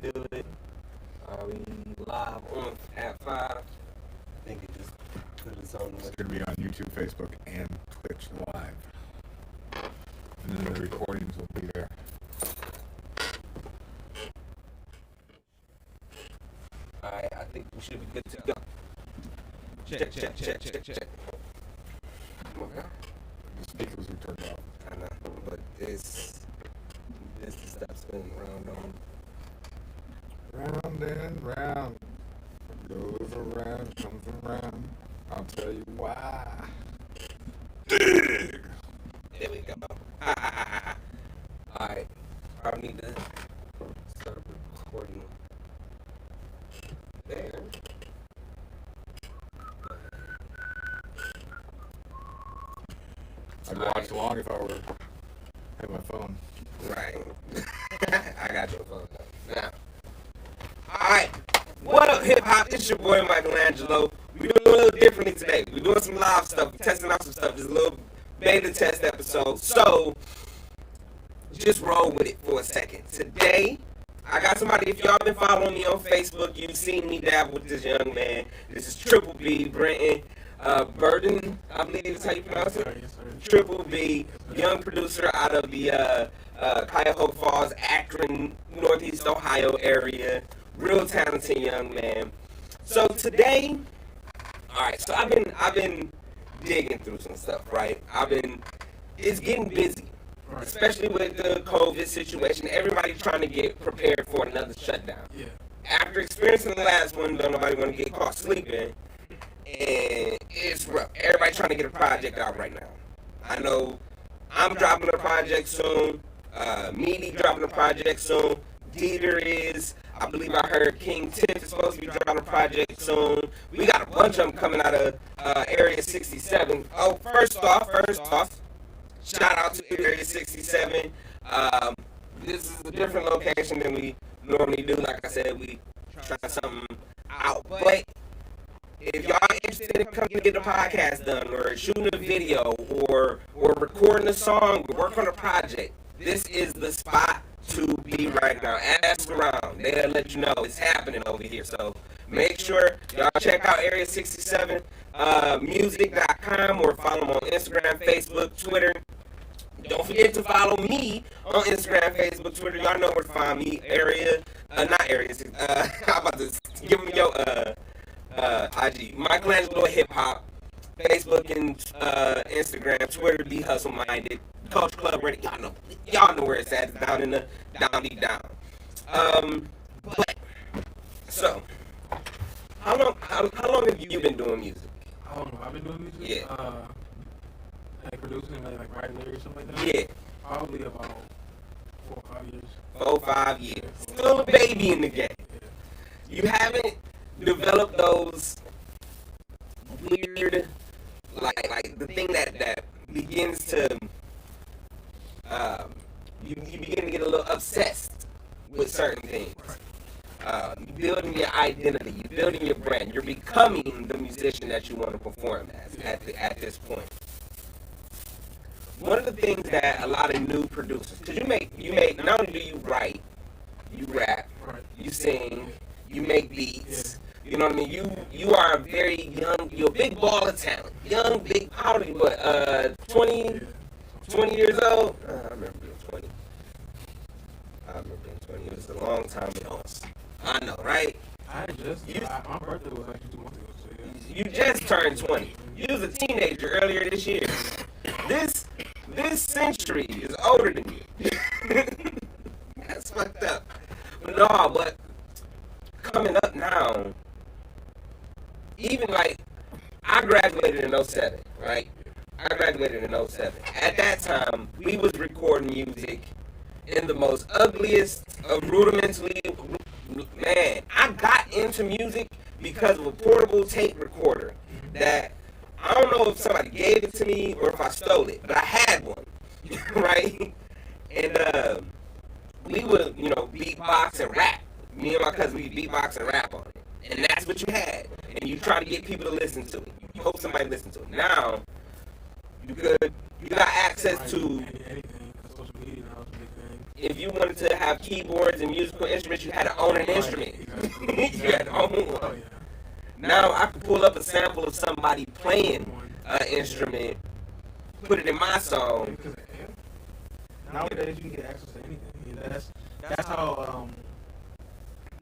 do it. Are we live on at 5? I think it just put us on. It's going to be on YouTube, Facebook, and Twitch Live. And then the recordings will be there. Alright, I think we should be good to go. Check. Oh, yeah. The speakers we turned off. I know, but this is stuff's been Round and round, goes around, comes around. I'll tell you why. Dig. There we go. Alright, I need to start recording there. I'd watch along if I were had my phone. Right. I got your phone now. Alright. What up, hip hop? It's your boy Michelangelo. We're doing a little differently today. We're doing some live stuff. We're testing out some stuff. Just a little beta test episode. So, just roll with it for a second. Today, I got somebody, if y'all been following me on Facebook, you've seen me dabble with this young man. This is Triple B, Brenton Burden, I believe is how you pronounce it. Triple B, young producer out of the Cuyahoga Falls, Akron, Northeast Ohio area. Real talented young man. So today, alright, so I've been digging through some stuff, right? It's getting busy. Especially with the COVID situation, everybody trying to get prepared for another shutdown. Yeah. After experiencing the last one, don't nobody want to get caught sleeping, and it's rough. Everybody trying to get a project out right now. I know I'm dropping a project soon. Meaty dropping a project soon. Dieter is. I believe I heard King Tiff is supposed to be dropping a project soon. We got a bunch of them coming out of Area 67. Oh, first off. Shout out to Area 67. This is a different location than we normally do. Like I said, we try something out. But if y'all interested in coming to get a podcast done, or shooting a video, or recording a song, or work on a project, this is the spot to be right now. Ask around. They'll let you know it's happening over here. So make sure y'all check out Area 67 music.com, or follow them on Instagram, Facebook, Twitter. Don't forget to follow me on Instagram, Facebook, Twitter. Y'all know where to find me. Not Area. How about this? Give them your IG. Michelangelo Hip Hop. Facebook and Instagram, Twitter, Be Hustle Minded. Coach Club Ready. Y'all know where it's at. It's down in the deep down. But so, how long have you been doing music? I don't know. I've been doing music. Yeah. Like producing, like writing lyrics, something like that. Yeah. Probably about 4 or 5 years. 4 or 5 years. Still a baby in the game. Yeah. You haven't developed those weird, like the thing that begins to, you begin to get a little obsessed with certain things. You're building your identity, you're building your brand, you're becoming the musician that you want to perform as at this point. One of the things that a lot of new producers, because you make, not only do you write, you rap, you sing, you make beats, you know what I mean? You are a very young, you're a big ball of talent, young, big powder, but 20 years old? I remember being 20. It was a long time ago. I know, right? My birthday was actually 2 months ago. So yeah. You just turned 20. You was a teenager earlier this year. This century is older than you. That's fucked up. But coming up now, even like, I graduated in 07, right? I graduated in 07. At that time, we was recording music in the most ugliest of rudimentally, man, I got into music because of a portable tape recorder that, I don't know if somebody gave it to me or if I stole it, but I had one, right? And we would, beatbox and rap. Me and my cousin, we beatbox and rap on it. And that's what you had. And you try to get people to listen to it. You hope somebody listens to it. Now, you got access to anything. Social media now is a big thing. if you wanted to have keyboards and musical instruments, you had to own an instrument. You had to own one. Now I can pull up a sample of somebody playing an instrument, put it in my song. Nowadays, you can get access to anything. You know, that's how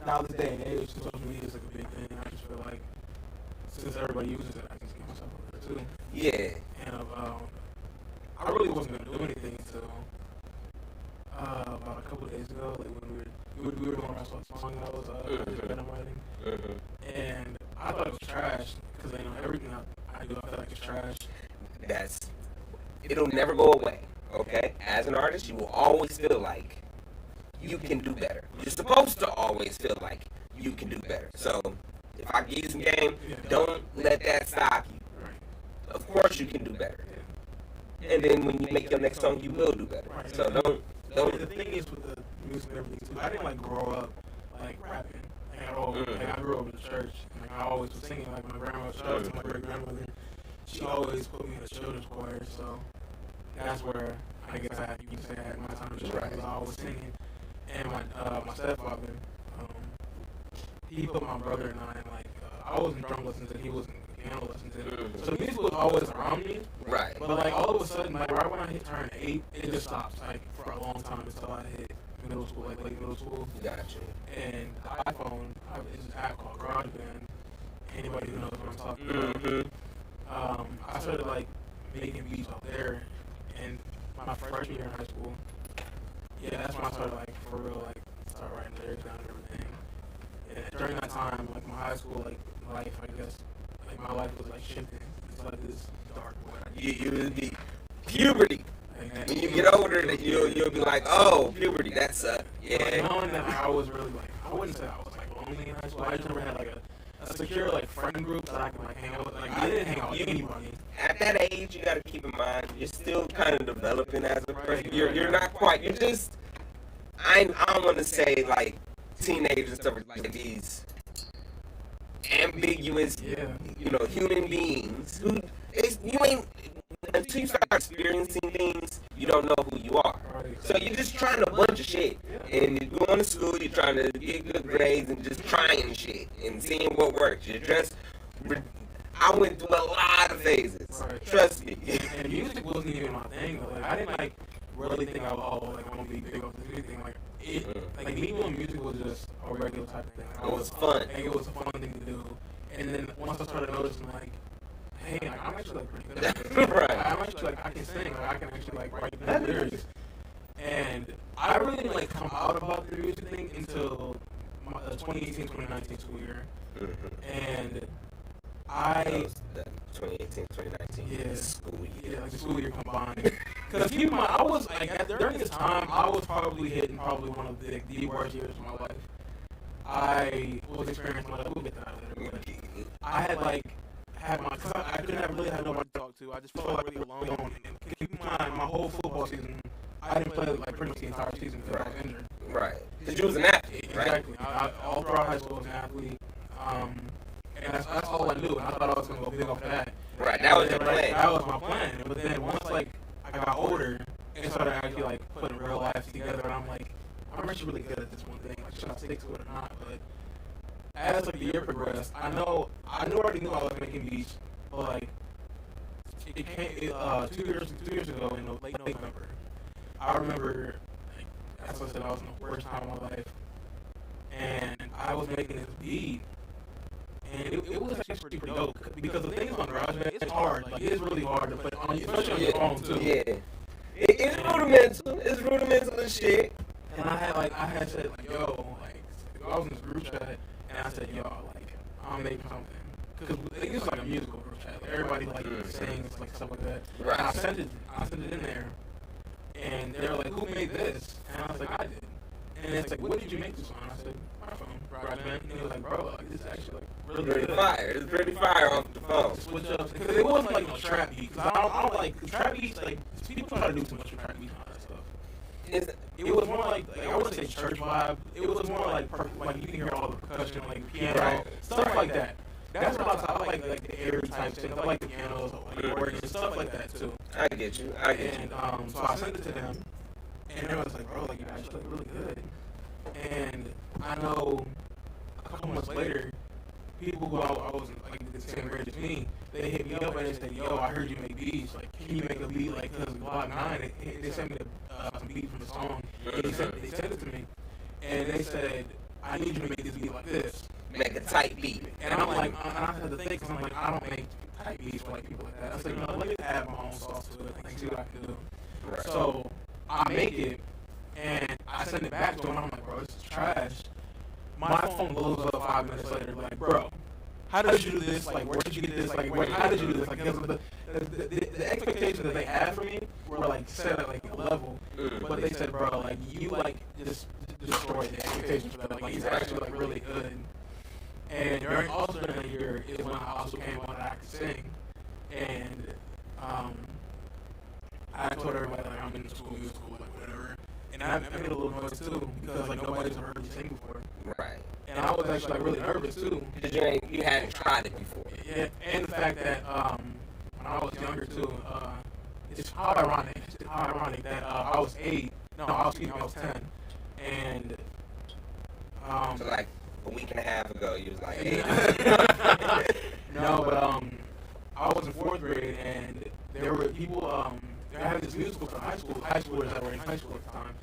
now this day and age, social media is like a big thing. I just feel like since everybody uses it, I can just get myself over there too. Yeah. And I really wasn't gonna do anything until about a couple of days ago, like when we were doing our song that I was writing, and I thought it was trash because everything I do, I feel like it's trash. It'll never go away. Okay, as an artist, you will always feel like you can do better. You're supposed to always feel like you can do better. So if I give you some game, don't let that stop you. Of course, you can do better. And then when you make your next song, you will do better. So don't. The thing is with the music and everything too, I didn't like grow up like rapping at all. Like I grew up in the church. Like I always was singing. Like my grandma, shout out to my great grandmother. She always put me in the children's choir. So that's where I guess you can say I had my time to shine because I was singing. And my stepfather, he put my brother and I in I was in drum lessons and he was in piano lessons. And so music was always around me. Right. But like all of a sudden, like right when I turn 8, it just stops like for a long time until I hit middle school, like late middle school. Gotcha. And the iPhone, there's an app called GarageBand. Anybody who knows what I'm talking about. I started like making beats out there, and my freshman year in high school. Yeah, that's when I started like for real like start writing lyrics down and everything. And during that time, like my high school like life, I guess, like my life was like shifting. It's like this dark way. You would be puberty. When you get older, you'll be like, oh, puberty, that sucks. Yeah. Knowing that I was really like, I wouldn't say I was like lonely in high school. I just never had like a secure like friend group that I could like hang out with. Like I didn't hang out with anybody. At that age, you got to keep in mind, you're still kind of developing as a person. You're not quite. You're just. I don't want to say like teenagers and stuff like these ambiguous, human beings who you ain't. Until you start experiencing things, you don't know who you are. So you're just trying a bunch of shit. And you're going to school, you're trying to get good grades and just trying shit and seeing what works. I went through a lot of phases. Trust me. And music wasn't even my thing. Like I didn't really think I was want to be big off this thing. Like me doing music was just a regular type of thing. It was fun. It was a fun thing to do. And then once I started noticing hey, I'm actually pretty good at this. Right. I'm actually I can sing. I can actually write good lyrics. And I really didn't come out about the music thing until the 2018-2019 school year. And I 2018-2019 school year. Yeah, the school year combined. Because keep in mind, I was during this time, I was probably hitting one of the worst years of my life. I was experiencing a little bit out of there. I had cause I couldn't really have nobody to talk to. I just felt really alone. And keep in mind, my whole football season, I didn't play pretty much the entire season because I was injured. Right. Because you was an athlete, right? Exactly. All throughout high school, I was an athlete. And that's all I knew. And I thought I was going to go big off that. Right. That was your plan. That was my plan. But then once I got older and started actually putting real life together, and I'm actually really good at this one thing. Should I stick to it or not? But as the year progressed, I already knew I was making beats, but it came 2 years ago in late November. I remember, as I said, I was in the worst time of my life, and I was making this beat, and it was actually pretty dope because the things on GarageBand, it's hard. It is really hard to put on, especially on your phone too. Yeah, it's rudimental. It's rudimental as shit. And I had said yo, I was in this group chat. And I said, yo, I'm making something. Because it was a musical group chat. Everybody sings, stuff like that. Right. And I sent it in there. And they were like, who made this? And I was like, I did. And it's what did you make this on? I said, my phone, GarageBand. And he was like, bro, this is actually really good. Fire. It's pretty fire off the phone. Switch up. Because it wasn't no trap beat. Because I don't like, trap beats, people try to do too much with trap beats and all that stuff. It was more I wouldn't say church vibe. It was more you can hear all the percussion, piano, stuff like that. That's what I like the airy type things. I like the pianos, organs, stuff like that too. I get you. And so I sent it to them, And everyone was like, bro, like, you actually look really good. And I know a couple months later, people who I was like the same grade as me, they hit me up and they said, yo, I heard you make beats. Like, can you make a beat like because Glock 9? They sent me some beat from the song. And they sent it to me. And they said, I need you to make this beat like this. Make a tight beat. And I'm like, and I had to think, because I'm like, I don't make tight beats for like people like that. I was like, let me add my own sauce to it and see what I can do. Right. So I make it, and I send it back to him. I'm like, bro, this is trash. My phone blows up 5 minutes later, like, bro, how did you do this? Like, where did you get this? Like, how did you do this? Like, because the expectations that they had for me were like set at like a level, but they said, bro, like, you like just destroyed the expectations for that. Like, he's actually like really good. And during that year is when I also came on that I could sing, and I told everybody like I'm in the school, music school, like whatever. And I made a little noise too because like nobody's ever heard me sing before. Right. And I was actually like really nervous too. Because you hadn't tried it before. Yeah, and the fact that when I was younger too, it's how ironic that I was 8. No, I was 10, and so like a week and a half ago, you was like 8. No, but I was in 4th grade, and there were people. They had this musical for high schoolers that were in high school at the time,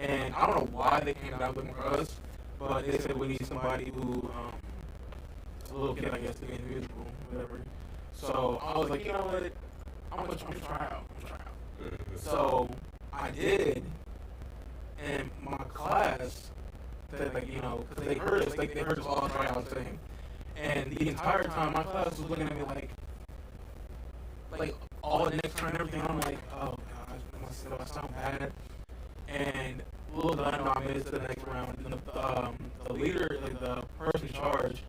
and I don't know why they came out looking for us, but they said we need somebody who, a little kid, I guess, to be in the musical, whatever. So I was like, you know what, I'm gonna try out. So I did, and my class said, like, you know, because they heard us all try out sing, and the entire time my class was looking at me like all the next turn and everything. I'm like, oh gosh, I sound bad. And little did I know I made it to the next round. And the leader, like the person in charge,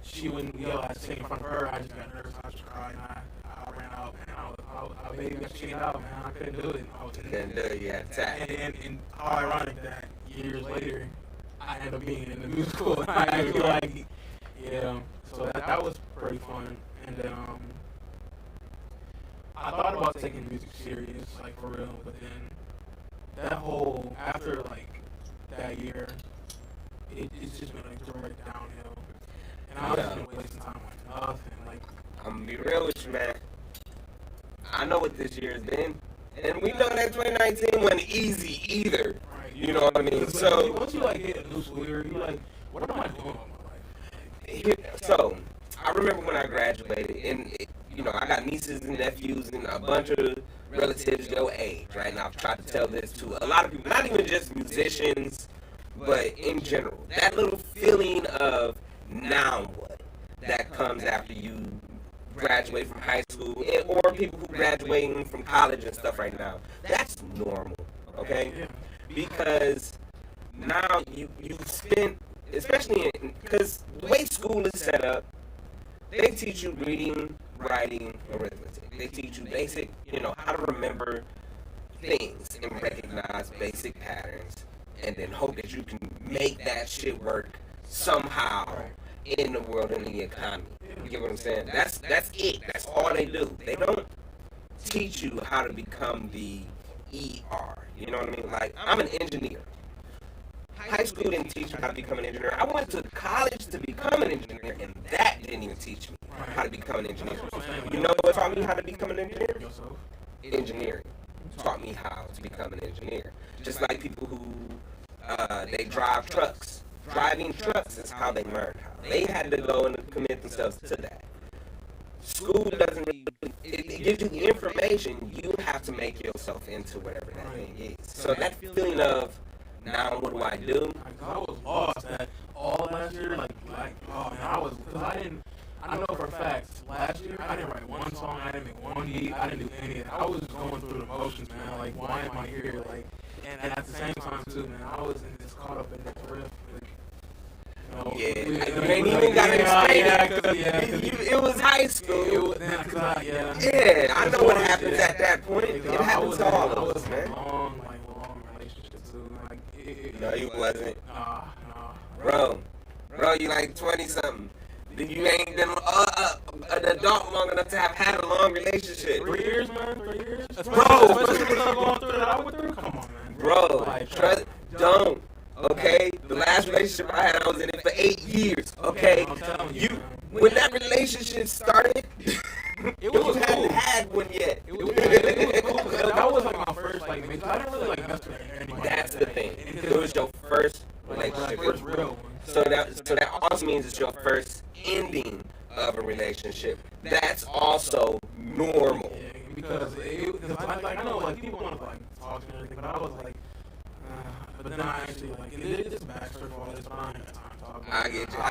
she wouldn't yell at sing in front of her. I just got nervous. I just cried. And I ran out, man. I made me cheat out, man. I couldn't do it. Couldn't do it. You had tap. And how ironic that years later I ended up being in the musical. I feel like, yeah. So that was pretty fun. And then I thought about taking music serious, like for real, but then that whole, after like that year, it's just been like direct downhill. And I was just been wasting time on nothing. Like, I'm gonna be real with you, man. I know what this year has been, and we know that 2019 wasn't easy either. right. You know what I mean? So once you like get a new school year, you're like, what am I doing with my life? So I remember when I graduated, and you know, I got nieces and nephews and a bunch of relatives your age, right? And I've tried to tell this to a lot of people, not even just musicians, but in general. That little feeling of now what that comes after you graduate from high school, or people who graduating from college and stuff right now. That's normal, okay? Because now you spend, especially because the way school is set up, they teach you reading, writing, arithmetic. They teach you basic, you know, how to remember things and recognize basic patterns, and then hope that you can make that shit work somehow in the world and in the economy. You get what I'm saying? That's it. That's all they do. They don't teach you how to become the ER. You know what I mean? Like, I'm an engineer. High school didn't teach me how to become an engineer. I went to college to become an engineer, and that didn't even teach me how to become an engineer. You know what taught me how to become an engineer? Engineering taught me how to become an engineer. Just like people who they drive trucks. Driving trucks is how they learned how. They had to go and commit themselves to that. School doesn't really, it gives you the information. You have to make yourself into whatever that thing is. So that feeling of, now what do I do? I was lost at all last year. Like, oh man, I know for a fact, last year, I didn't write one song, I didn't make one beat, I didn't do any of that. I was just going through the motions, man. Like, why am I here? Like, and at the same time, too, man, I was in this, caught up in this riff. Like, you know, you ain't even got to explain it. It was high school. I know what happens at that point. It happens to all of us, man. Long relationship, too. Like, no, you wasn't. No. Bro, you like 20-something. Then you ain't been an adult long enough to have had a long relationship. 3 years, man. 3 years. Bro. Especially when I'm going through that I went through. Come on, man. Bro, Like, trust, don't. Okay, the last relationship I had, I was in it for 8 years. Okay, I'm telling you man. when that relationship started, It was you hadn't cool. had one yet. It was cool. 'Cause that was like my first like. Because I didn't really like mess with anybody. That's the thing. It was your first relationship. First real one. So that also means it's your first ending of a relationship. That's also normal. Yeah, because I know like people want to like talk and everything, but I was like, but then I actually like it's a backstory for all this, but I ain't got time to talk about I it. get you. I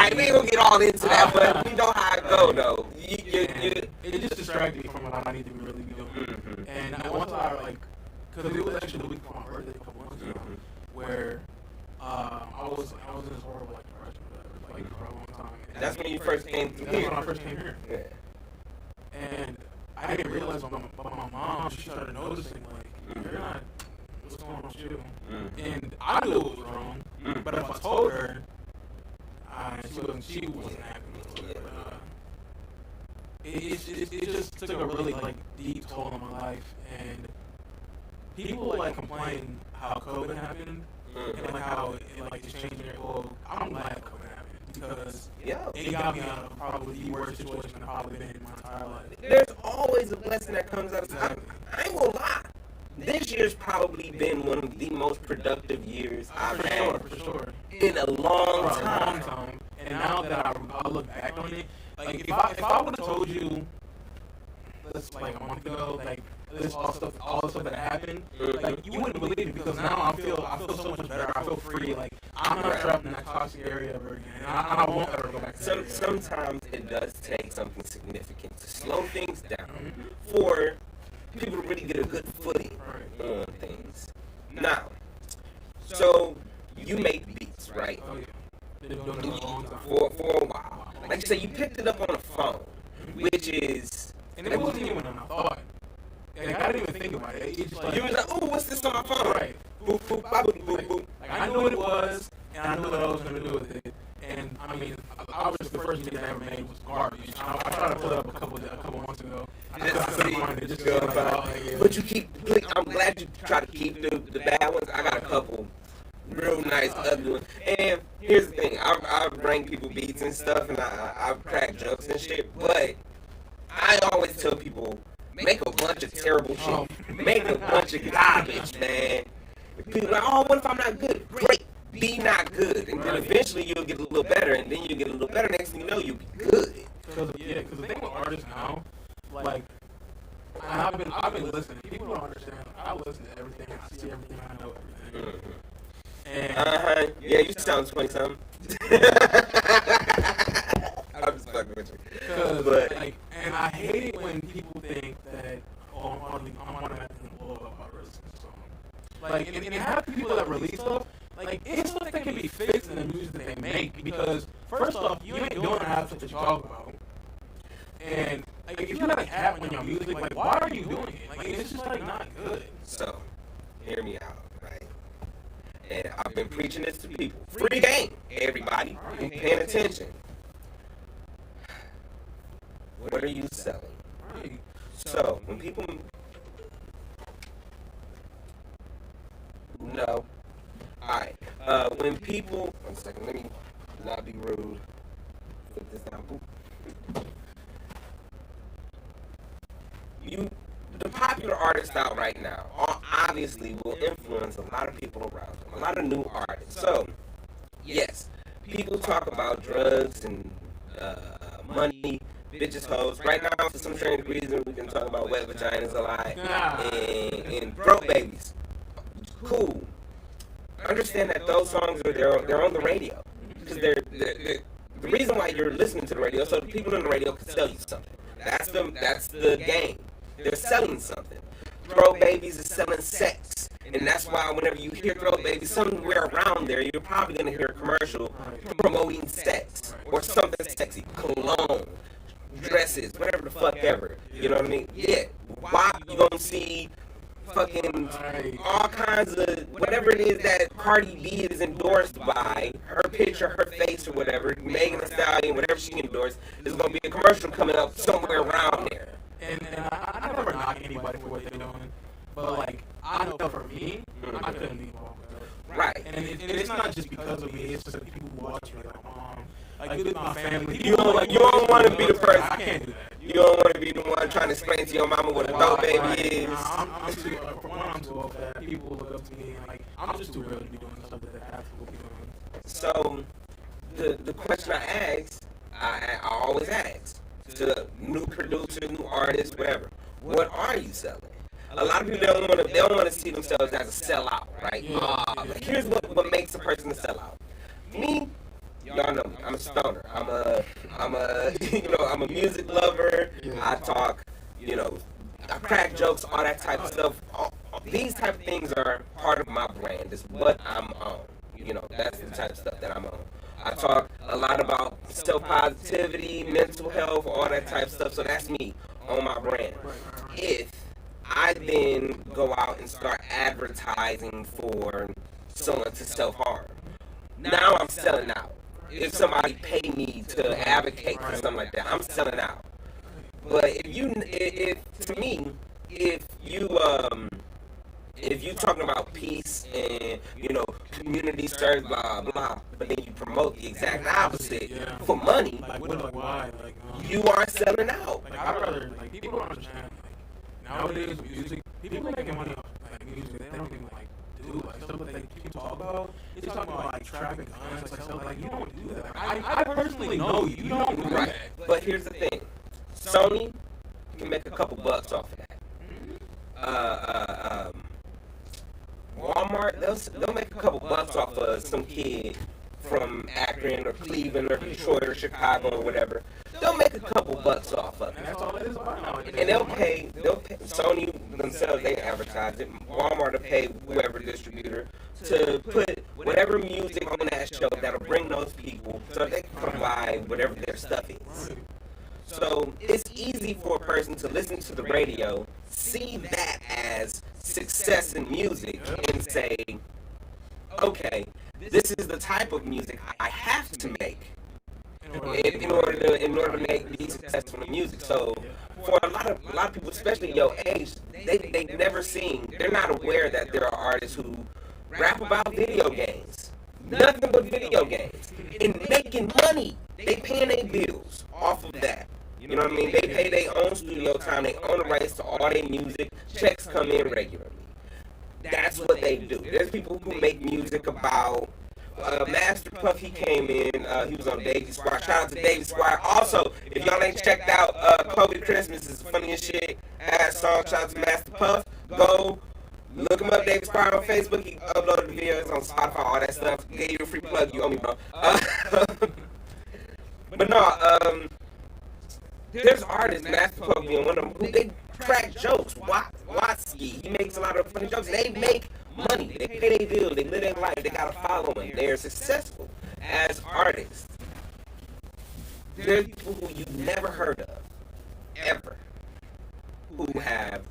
ain't gonna get all into that, but we know how it go though. It just distracted me from what I need to really be doing. Mm-hmm. And once I like, because it was actually the week before my birthday a couple months ago, where I was in this horrible like depression or whatever, like for a long time. And That's when you first came through That's here. when I first came here. Yeah. And I didn't realize, but my mom, she started noticing, like, you're not, what's going on with you? And I knew it was wrong, but if I told her, she wasn't happy with it. But, it just took a really, like, deep toll on my life. And people, like, complain how COVID happened, and, like, how it, like, just changed their, well, I'm glad COVID happened. Because it got me out of probably the worst situation I've probably been in my entire life. There's always a blessing that comes out of time. I ain't gonna lie. This year's probably been one of the most productive years I've had For sure. in a long time. And now that I look back on it, like if I would have told you this like a month ago, like this all the stuff that happened, like you wouldn't believe it because now I feel so much better. I feel free. Like I'm not trapped in that toxic area ever again. And I won't ever go back to that area. Sometimes it does take something significant to slow things down for people to really get a good footing on things. Now, so you make beats, right? Oh yeah. Been doing it for a long time. For a while. Like you say, you picked it up on the phone, which is... And it wasn't even when I thought. Like, I didn't even think about it. It's just like, you was like, oh, what's this on my phone? Right. Boop, boop, bop, boop, boop, boop. Like, I knew what it was, and I knew what I was going to do with it. And, I mean, obviously the first beat I ever made was garbage. I tried to put it up a couple months ago. I couldn't find it. Just but you keep... I'm glad you try to keep the bad ones. I got a couple real nice, ugly ones. And here's the thing. I bring people beats and stuff, and I crack jokes and shit, but I always tell people, make a bunch of terrible shit. Make a bunch of garbage, man. People are like, oh, what if I'm not good? Great. Be not good. And then eventually you'll get a little better, and then you'll get a little better. Next thing you know, you'll be good. Because the thing with artists now, like, I've been listening. People don't understand. I listen to everything. I see everything. I know everything. And Yeah, you sound 20-something. I'm just fucking with you. But like, and I hate it when people think that, oh, I'm automatically blow up by releasing a song. Like, and half the people that release stuff, like, it's stuff that can be fixed in the music that they make. Because first off, you ain't doing half stuff that you talk about. And like, if you got a cap on your music, like, why are you doing it? Like, it's just like not good. So, hear me out, right? And I've been preaching this to people. Free game, everybody. Be paying attention. What are you selling? Right. So, when people... No. Alright. When people... One second, let me not be rude. Put this down. The popular artists out right now obviously will influence a lot of people around them, a lot of new artists. So, yes, people talk about drugs and money, bitches, hoes. Right now, for some strange reason, we can talk about wet vaginas a lot and broke babies. Cool. Understand that those songs they're on the radio because they're the reason why you're listening to the radio, so the people on the radio can sell you something. That's the game. They're selling something. Throw Babies is selling sex. And that's why whenever you hear Throw Babies, somewhere around there, you're probably going to hear a commercial promoting sex or something sexy. Cologne, dresses, whatever the fuck ever. You know what I mean? Yeah. Why you going to see fucking all kinds of whatever it is that Cardi B is endorsed by, her picture, her face, or whatever, Megan Thee Stallion, whatever she endorsed, there's gonna be a commercial coming up somewhere around there. And I never knock anybody for what they're doing, but like I know for me, I couldn't be involved with it. Right. And it's not just because of me; it's just the people who watch me, like my mom, like with my family. You don't want to be the person. I can't do that. You don't want to be the one trying to explain to your mama what a dope baby is. I'm too, for one, I'm too old for that. People look up to me, and like I'm just too real to be doing stuff that I have to be doing. So, the question I ask, I always ask to new producers, new artists, whatever. What are you selling? A lot of people don't want to see themselves as a sellout, right? But here's what makes a person a sellout. Me, y'all know me. I'm a stoner. I'm a I'm a music lover. I talk, I crack jokes, all that type of stuff. These type of things are part of my brand. It's what I'm on. That's the type of stuff that I'm on. I talk a lot about self-positivity, mental health, all that type of stuff. So that's me on my brand. If I then go out and start advertising for someone to self-harm, now I'm selling out. If somebody pay me to advocate for something like that, I'm selling out. But if you talking about peace and community service, blah blah, but then you promote the exact opposite for money, Why? you are selling out. I'd rather people don't understand. Nowadays with music, people making money off music. They don't even do stuff that people talk about. They talk about traffic guns, stuff you don't do that. I personally know you don't do that. But here's the thing, Sony can make a couple bucks off of that. Walmart, they'll make a couple bucks off of some kid from Akron or Cleveland or Detroit or Chicago or whatever. They'll make a couple bucks off of it. And that's all it is about now. And they'll pay Sony themselves, they advertise it. Walmart will pay whoever distributor to put whatever music on that show that'll bring those people so they can come buy whatever their stuff is. So it's easy for a person to listen to the radio, see that as success in music, and say, okay, this is the type of music I have to make in order to be successful in music. So for a lot of people, especially your age, they've never seen, they're not aware that there are artists who rap about video games, nothing but video games, and making money. They paying their bills off of that. You know what I mean? They pay their own studio time, they own the rights to all their music, checks come in regularly. That's what they do. There's people who make music about Master Puff. He came in, he was on Davey Squire. Shout out to Davey Squire. Also, if y'all ain't checked out COVID Christmas is the funniest shit ass song. Shout out to Master Puff. Go look him up, Davey Squire on Facebook. He uploaded the videos on Spotify, all that stuff. Gave you a free plug, you owe me, bro. But no, there's artists, Master Puff being one of them, who they crack jokes. Watsky, he makes a lot of funny jokes. They make money. They pay their bills. They live their life. They got a following. They're successful as artists. There's people who you've never heard of, ever, who have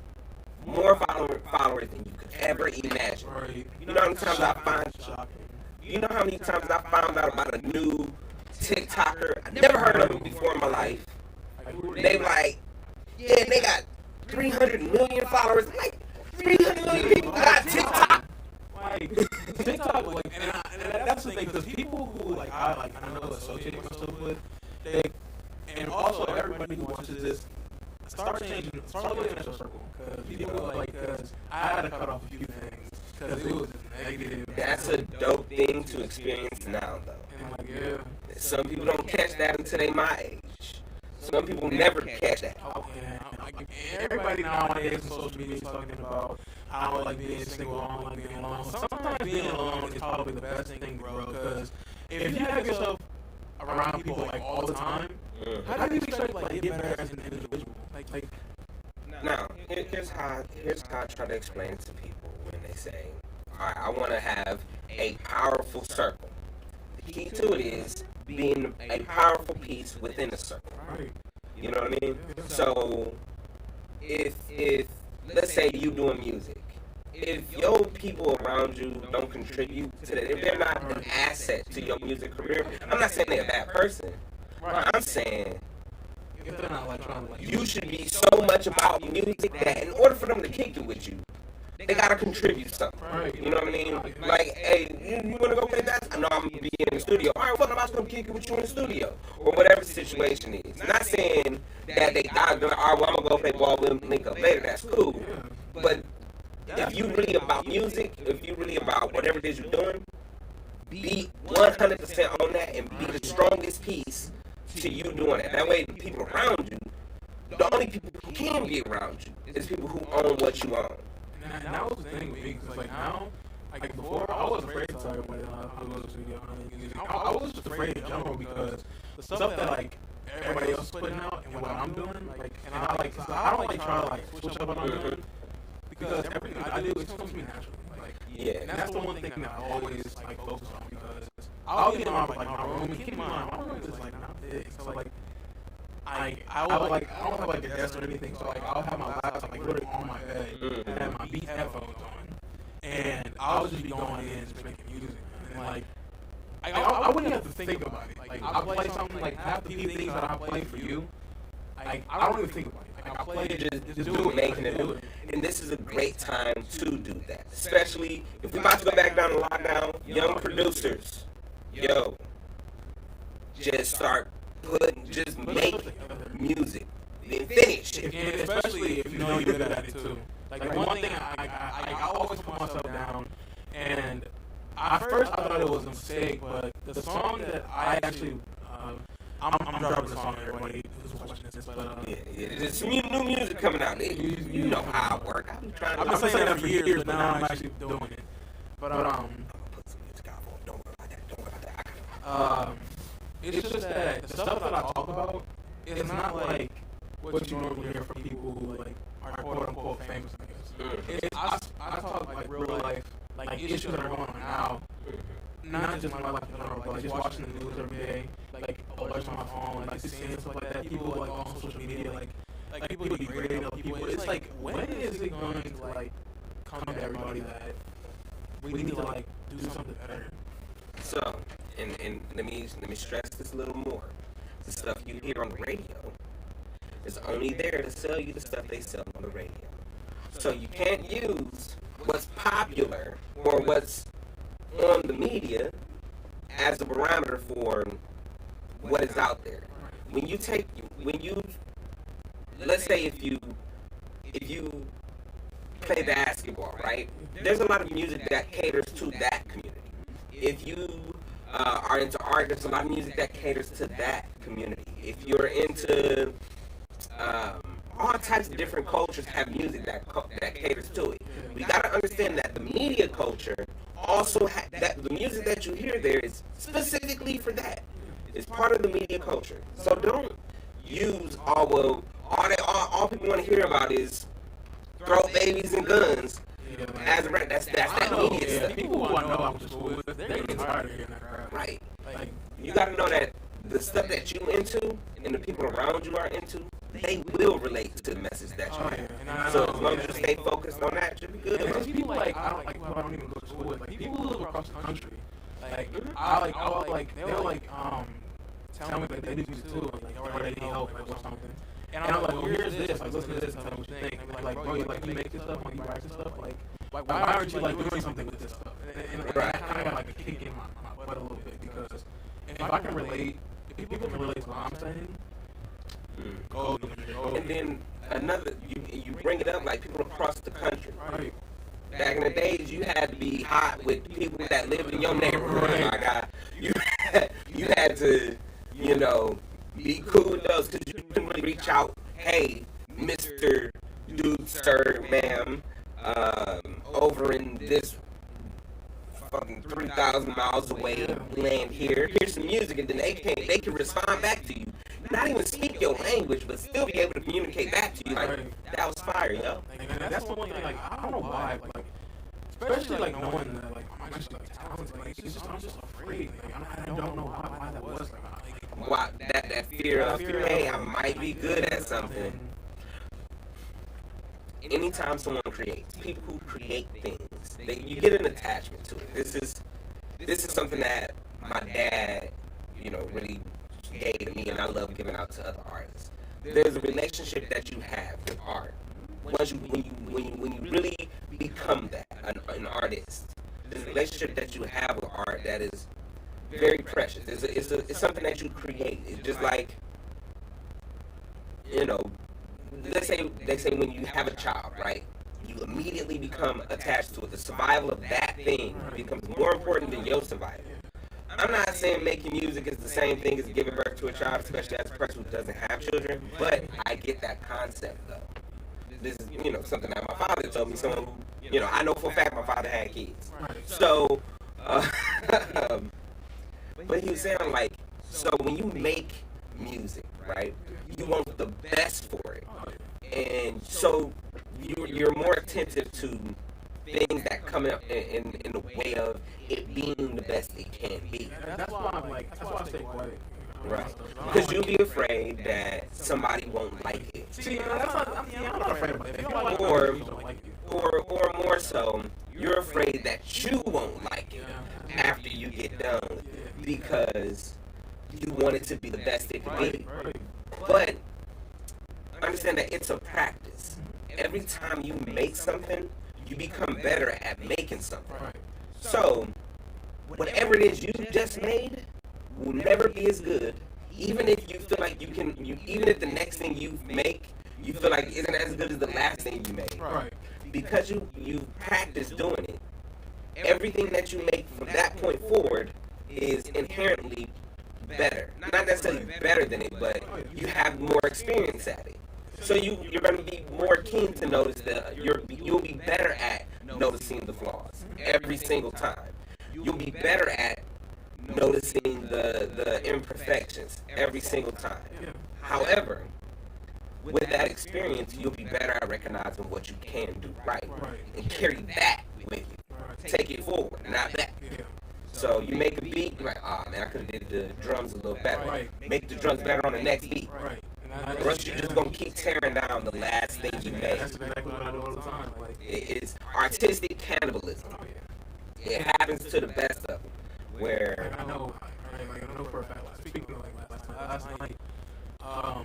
more followers than you could ever imagine. You know how many times I found out about a new TikToker? I never heard of him before in my life. They like, yeah, they got 300 million followers. I'm like, 300 million people got TikTok. TikTok, and that's the thing, because people who I know associate myself with, and also everybody who watches this, start looking at your circle, because people because I had to cut off a few things, because it was negative. That's a dope thing to experience now, though. And some people don't catch that until they my age. Some people never catch that. Everybody nowadays on social media is talking about how being single, I don't like being alone. Sometimes being alone is probably the best thing, bro. Because if you have yourself around people all the time, how do you expect to get better as an individual? Now, here's how I try to explain it to people when they say, all right, I want to have a powerful circle. The key to it is being a powerful piece within a circle. You know what I mean? So if let's say you doing music if your people around you don't contribute to that, if they're not an asset to your music career, I'm not saying they're a bad person. Right. I'm saying If they're not like trying to like you should be so much about music that in order for them to kick it with you, they gotta contribute something. Right. You know what I mean? Like, hey, you wanna go play that? I know I'm gonna be in the studio. All right, well, I'm gonna kick it with you in the studio, or whatever the situation is. Not saying that they die. All right, well, I'm gonna go play ball with them, link up later. That's cool. But if you really about music, if you really about whatever it is you're doing, be 100% on that and be the strongest piece to you doing it. That way, the people around you, the only people who can be around you, is people who own what you own. And that was the thing with me, because like now, like before, I was afraid to talk about it. I was to studio. I was just afraid in general because the stuff that like everybody else is putting out and what I'm doing, like, and I don't like try to like switch up what I'm doing because everything I do it comes to me naturally. Like, Yeah. and that's the one thing that I always like focus on because I'll get in my room and keep in mind my room is like not big, so like. I would like I don't have like a desk or anything, so like I'll have my laptop like literally on my bed and have my Beat headphones on, and I'll just be going in and just making music, and like I wouldn't have to think about it. Like I play something like half the things that I play for you, like I don't even think about it. Like I play it, just do it, making it do it. And this is a great time to do that, especially if we're about to go back down to lockdown. Young producers, yo, just start just make music, then finish. And especially if you know you're good at it too. Like one thing I always put myself down, and at first I thought it was a mistake, but the song that I actually, I'm dropping the song to everybody who's watching this, but yeah, there's some new music coming out. You know how I work. I've been saying that for years, but now I'm actually doing it. But I'm gonna put some music out for them. Don't worry about that. Don't worry about that. It's just that the stuff that I talk about is not like what you normally hear from people who like are quote unquote famous, I guess. I talk like real life, like issues that are going on now, not just my life in general, but like just watching the news every day, like alerts on my phone, like seeing stuff like that. People like on social media, like people degrading other people. It's like, when is it going to like come to everybody that we need to like do something better? So, and let me stress this a little more. The stuff you hear on the radio is only there to sell you the stuff they sell on the radio. So you can't use what's popular or what's on the media as a barometer for what is out there. Let's say if you play basketball, right? There's a lot of music that caters to that community. If you are into art, there's a lot of music that caters to that community. If you're into all types of different cultures have music that caters to it. We gotta understand that the media culture also that the music that you hear there is specifically for that. It's part of the media culture. So don't use all people want to hear about is throat babies and guns. As a that's that media stuff. People want to know about the school. They're getting tired of hearing that crap. Right. Like, you got to know that the stuff that you into and the people around you are into, they will relate to the message that you're in. So as long as you stay focused on that, you'll be good. And there's people like I don't even go to school with. Like people who live across the country. Like they'll tell me that they do music too, or they need help or something. And I'm like, well, here's this, like, listen to this, and tell me what you think. And like, bro, you make this stuff, you write this stuff, like, why aren't you, like, doing something with this stuff? And I kind of got, like, a kick in my butt a little bit, because if I can relate, if people can relate to what I'm saying, go. And then another, you bring it up, like, people across the country. Right. Back in the days, you had to be hot with the people that lived in your neighborhood, my God. You had to, be cool with those, because you couldn't really reach out, hey, Mr. Dude, sir, ma'am, over in this fucking 3,000 miles away, land here, here's some music, and then they can respond back to you. Not even speak your language, but still be able to communicate back to you, like, that was fire, yo. And that's the one thing, like, I don't know why, like, especially, like, knowing that, like, I'm actually, like, talented, like, it's just, I'm just afraid, like, I don't know why that was, like, why, that fear of, hey, I might be good at something. anytime someone creates, people who create things, you get an attachment to it. This is something that my dad, really gave to me, and I love giving out to other artists. There's a relationship that you have with art. When you really become that, an artist, there's a relationship that you have with art that is very precious. It's something that you create. It's just like, they say when you have a child, right? You immediately become attached to it. The survival of that thing becomes more important than your survival. I'm not saying making music is the same thing as giving birth to a child, especially as a person who doesn't have children, but I get that concept, though. This is, something that my father told me, someone who, I know for a fact my father had kids. So, but he was saying, like, so when you make music, right, you want the best for it. And so you're more attentive to things that come up in the way of it being the best it can be. That's why I stay quiet. Right. Because you'll be afraid that somebody won't like it. See, I'm not afraid of it. Or more so, you're afraid that you won't like it after you get done because you want it to be the best it can be. But understand that it's a practice. Every time you make something, you become better at making something. So, whatever it is you just made will never be as good, even if you feel like even if the next thing you make, you feel like isn't as good as the last thing you made. Because you practice doing it, everything that you make from that point forward is inherently better. Not necessarily better than it, but you have more experience at it. So you're going to be more keen to notice you'll be better at noticing the flaws every single time. You'll be better at noticing the imperfections every single time. However, with that experience, you'll be better at recognizing what you can do right and carry that with you. Take it forward, not back. So you make a beat, you're like, oh man, I could have did the drums a little better. Make the drums better on the next beat. Or else you're just going to keep tearing down the last thing you made. That's exactly what I do all the time. It's artistic cannibalism. It happens to the best of them. Where I know for a fact. Speaking of last night, I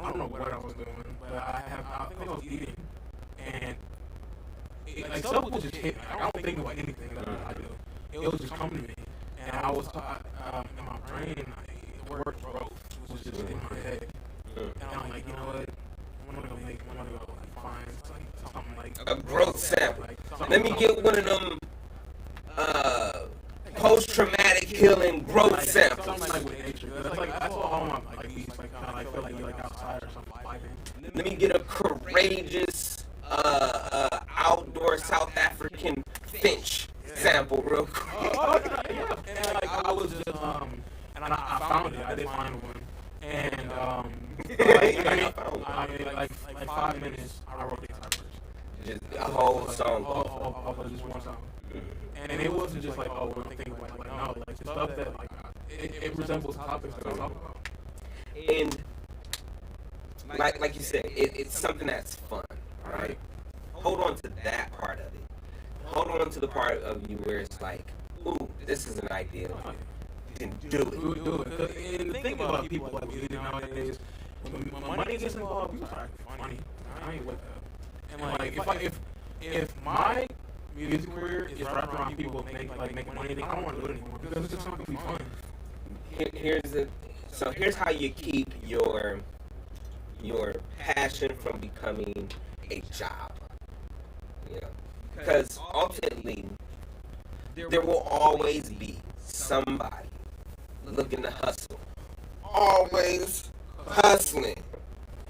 don't know what I was doing, but I think I was eating, and stuff would just hit me. I don't think about anything that I do. It was just coming to me, and I was in my brain. The word growth was just in my head, and I'm like, you know what? I'm gonna go find something like a growth sample. Let me get one of them post-traumatic healing growth samples. Something like with nature. That's all my beats kind of feel like you're outside or something like that. Let me get a courageous outdoor South African finch sample real quick. Yeah. And I was just and I found it. I did find one. And like 5 minutes, I wrote the entire verse. Just a whole song. Off of just one song. And it wasn't just like, oh, we're thinking about it. Like, no, like stuff that it resembles topics that I talk about. And like you said, it's something that's fun, right? Hold on to that part of it. Hold on to the part of you where it's like, ooh, this is an idea. You can do it. Do it. And the thing about people like we do nowadays, when money gets involved, people try to be funny. I ain't with that. And like, if my music career is wrapped around people making money, I don't want to do it anymore because it's just not gonna be fun. Here's how you keep your passion from becoming a job. Because ultimately, there will always be somebody looking to hustle. Always hustling.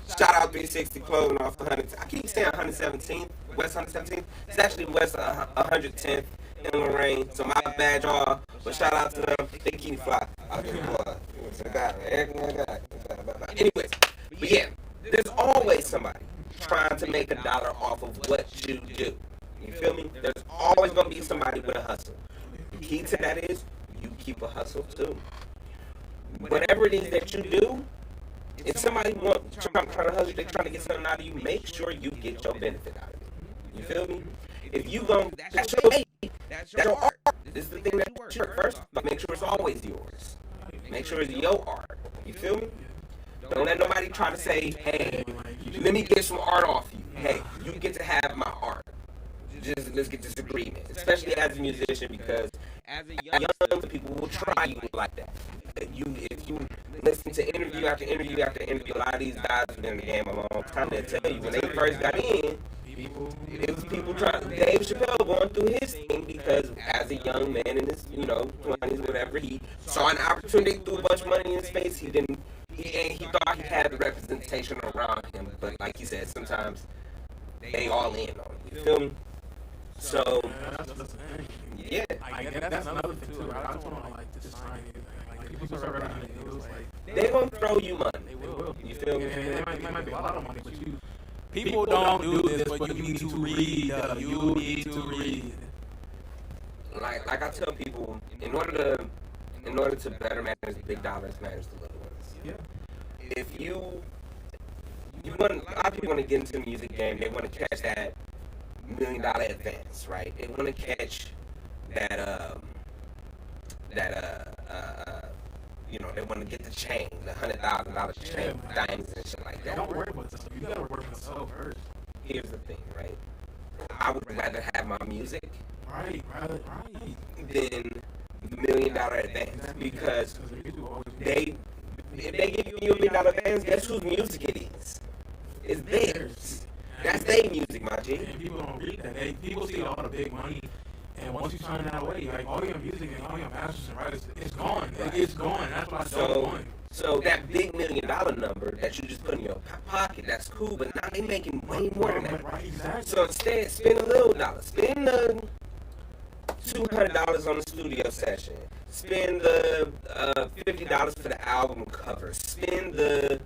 Shout out 360 Clothing off the 100. I keep saying 117th, West 117th. It's actually West 110th in Lorraine. So my bad, y'all. But shout out to them. They keep me fly. Anyways, but yeah, there's always somebody trying to make $1 off of what you do. You feel me? There's always going to be somebody with a hustle. The key to that is you keep a hustle too. Whatever it is that you do, If somebody trying to hustle, they're trying to get something out of you, make sure you get your benefit out of it. You feel me? If you gon' that's your baby, that's your art. This is the thing that you work first, but make sure it's always yours. Make sure it's your art. You feel me? Don't let nobody try to say, hey, let me get some art off you. Hey, you get to have my art. Just let's get this agreement, especially as a musician, because as a young people will try you like that. If you listen to interview after interview after interview, a lot of these guys have been in the game a long time. They'll tell you when they first got in, it was people trying. Dave Chappelle going through his thing because as a young man in his 20s, whatever, he saw an opportunity, threw a bunch of money in his face. He didn't. He thought he had the representation around him, but like you said, sometimes they all in on it. You feel me? So, yeah. I guess that's another thing too. I don't want to like just sign anything. Like people start representing it, like They gonna throw you money. they will. You feel me? And it might be a lot of money, but people don't do this, but you need to read. You need to read. Like I tell people, in order to better manage the big dollars, manage the little ones. Yeah. If you want, a lot of people want to get into the music game. They want to catch that $1 million advance, right? They want to catch that they want to get the chain, the $100,000 chain, diamonds and shit like that. Don't worry about this stuff. You gotta work on yourself first. Here's the thing, right? I would rather have my music Right. than the $1 million advance, because if they give you a $1 million advance, guess whose music it is? It's theirs. That's their music, my G. And people don't read that. People see all the big money, and once you sign that away, like all your music and all your masters and writers, it's gone. It's gone. That's why I don't want. So that big $1 million number that you just put in your pocket, that's cool, but now they making way more than that. Right, exactly. So instead, spend a little dollar. Spend the $200 on the studio session. Spend the $50 for the album cover. Spend the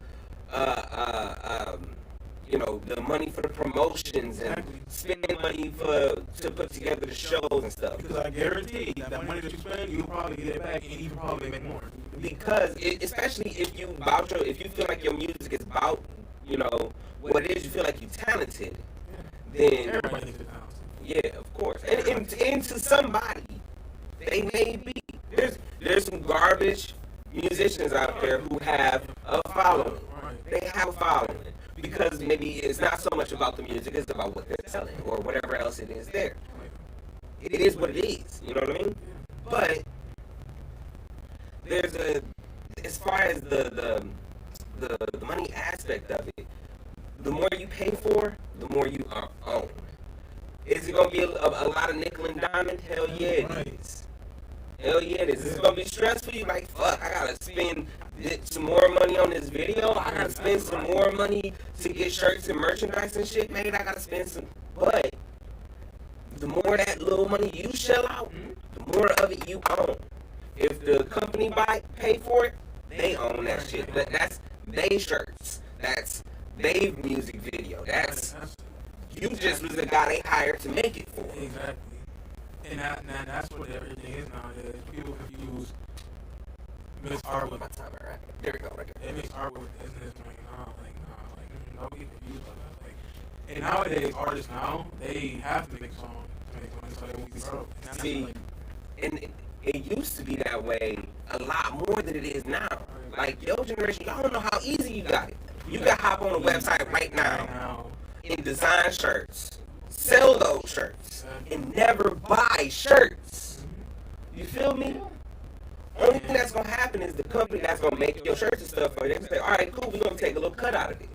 the money for the promotions, and spend money to put together the shows and stuff. Because I guarantee that money that you spend, you'll probably get it back, and you can probably make more. Because especially if you feel like your music is about what it is, you feel like you're talented, then Everybody thinks it's talented. yeah, of course. And to somebody, they may be. There's some garbage musicians out there who have a following. They have a following because maybe it's not so much about the music, it's about what they're selling or whatever else it is there. It is what it is, you know what I mean? But as far as the money aspect of it, the more you pay for, the more you own. Is it gonna be a lot of nickel and diamond? Hell yeah, it is. Hell yeah, it is. It's gonna be stressful. You like, fuck, I gotta spend some more money on this video. I gotta spend some more money to get shirts and merchandise and shit made. I gotta spend some. But the more that little money you shell out, the more of it you own. If the company pay for it, they own that shit. That's they shirts. That's they music video. You just was the guy they hired to make it for. Exactly. And that's what everything is nowadays. People confuse mixed art with There we go, right there. mixed art with business. Don't get confused by that. And nowadays, artists now, they have to make songs to make money so they won't be broke. See, and it used to be that way a lot more than it is now. Like, your generation, y'all don't know how easy you got it. You can hop on the website right now and design shirts, sell those shirts, and never buy shirts. You feel me? Only thing that's gonna happen is the company that's gonna make your shirts and stuff for you, they say, all right, cool, we're gonna take a little cut out of it.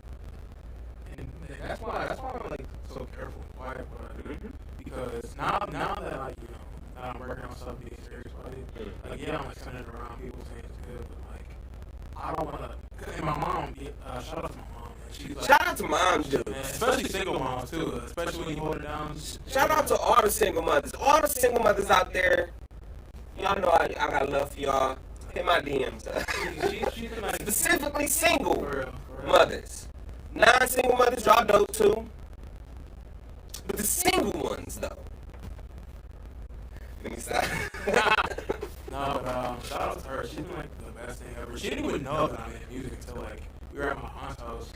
And that's why I'm like so careful and quiet about it. Because now that like that I'm working on stuff being serious about it, like yeah, I'm like sending it around, people saying it's good, but like I don't wanna. And my mom, shout out to my mom. She's like, Shout out to moms, dude. especially single moms too. Especially when you hold it down. Shout out to all the single mothers. All the single mothers out there. Y'all know I got love for y'all. Hit my DMs. She's like Specifically single for real. mothers. Non-single mothers, y'all dope too. But the single ones, though. Let me stop. No, but shout out to her. She's been like the best thing ever. She didn't even know that I made music until like we were at my aunt's house.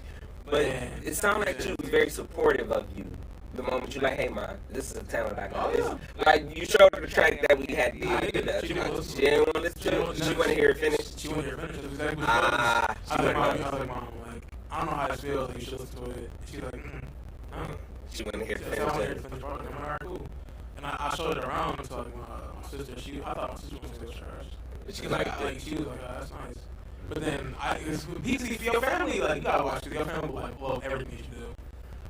But it sounded like she was very supportive of you. The moment you like, hey, man, this is a talent I got. Oh, yeah. Like, you showed her the track that we had I did. did. She didn't want to She didn't want to listen to it. She wanted to hear it finish. She wanted to hear it finish. That's exactly what Ah, I was like, Mom, like, I don't know how this feels. Like, you should listen to it. She's like, she wanted to hear it I wanted to hear it finish. finish. I'm like, all right, cool. And I showed it around to like my sister. I thought my sister was going to trash. She liked it. She was like, oh, that's nice. But then it's easy for your family. Like, you gotta watch it. Your family will like love everything you do.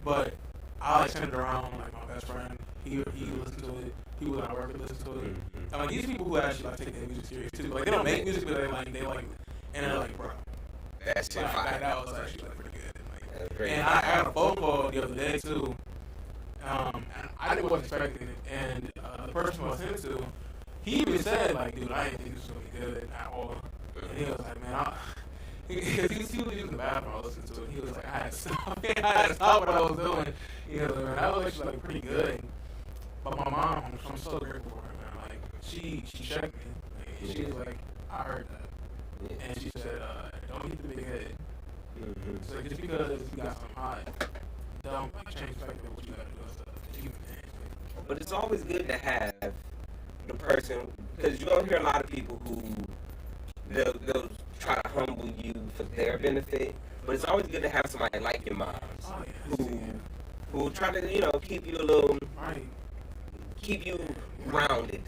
But I like sent it around. Like my best friend, he listened to it. People that I work with listen to it. And like these people who actually like take their music serious too. Like they don't make music, but they like, and they're like, bro, That shit fire. that was actually like pretty good. That's great. And I got a phone call the other day too. And I wasn't expecting it. And the person who I sent it to, he even said like, dude, I didn't think this was gonna be good at all. And he was like, man, he was using the bathroom I listened to it. He was like, I had to stop what I was doing. You know, man, that was actually like pretty good. But my mom, I'm so grateful for her, man. Like, she checked me. Like, she was like, I heard that. And she said, don't get the big head. So just because you got something hot, don't like change the fact that what you gotta do and stuff. You can manage it. But it's always good to have the person, because you're going to hear a lot of people who they'll try to humble you for their benefit, but it's always good to have somebody like your moms who try to, keep you a little, keep you grounded,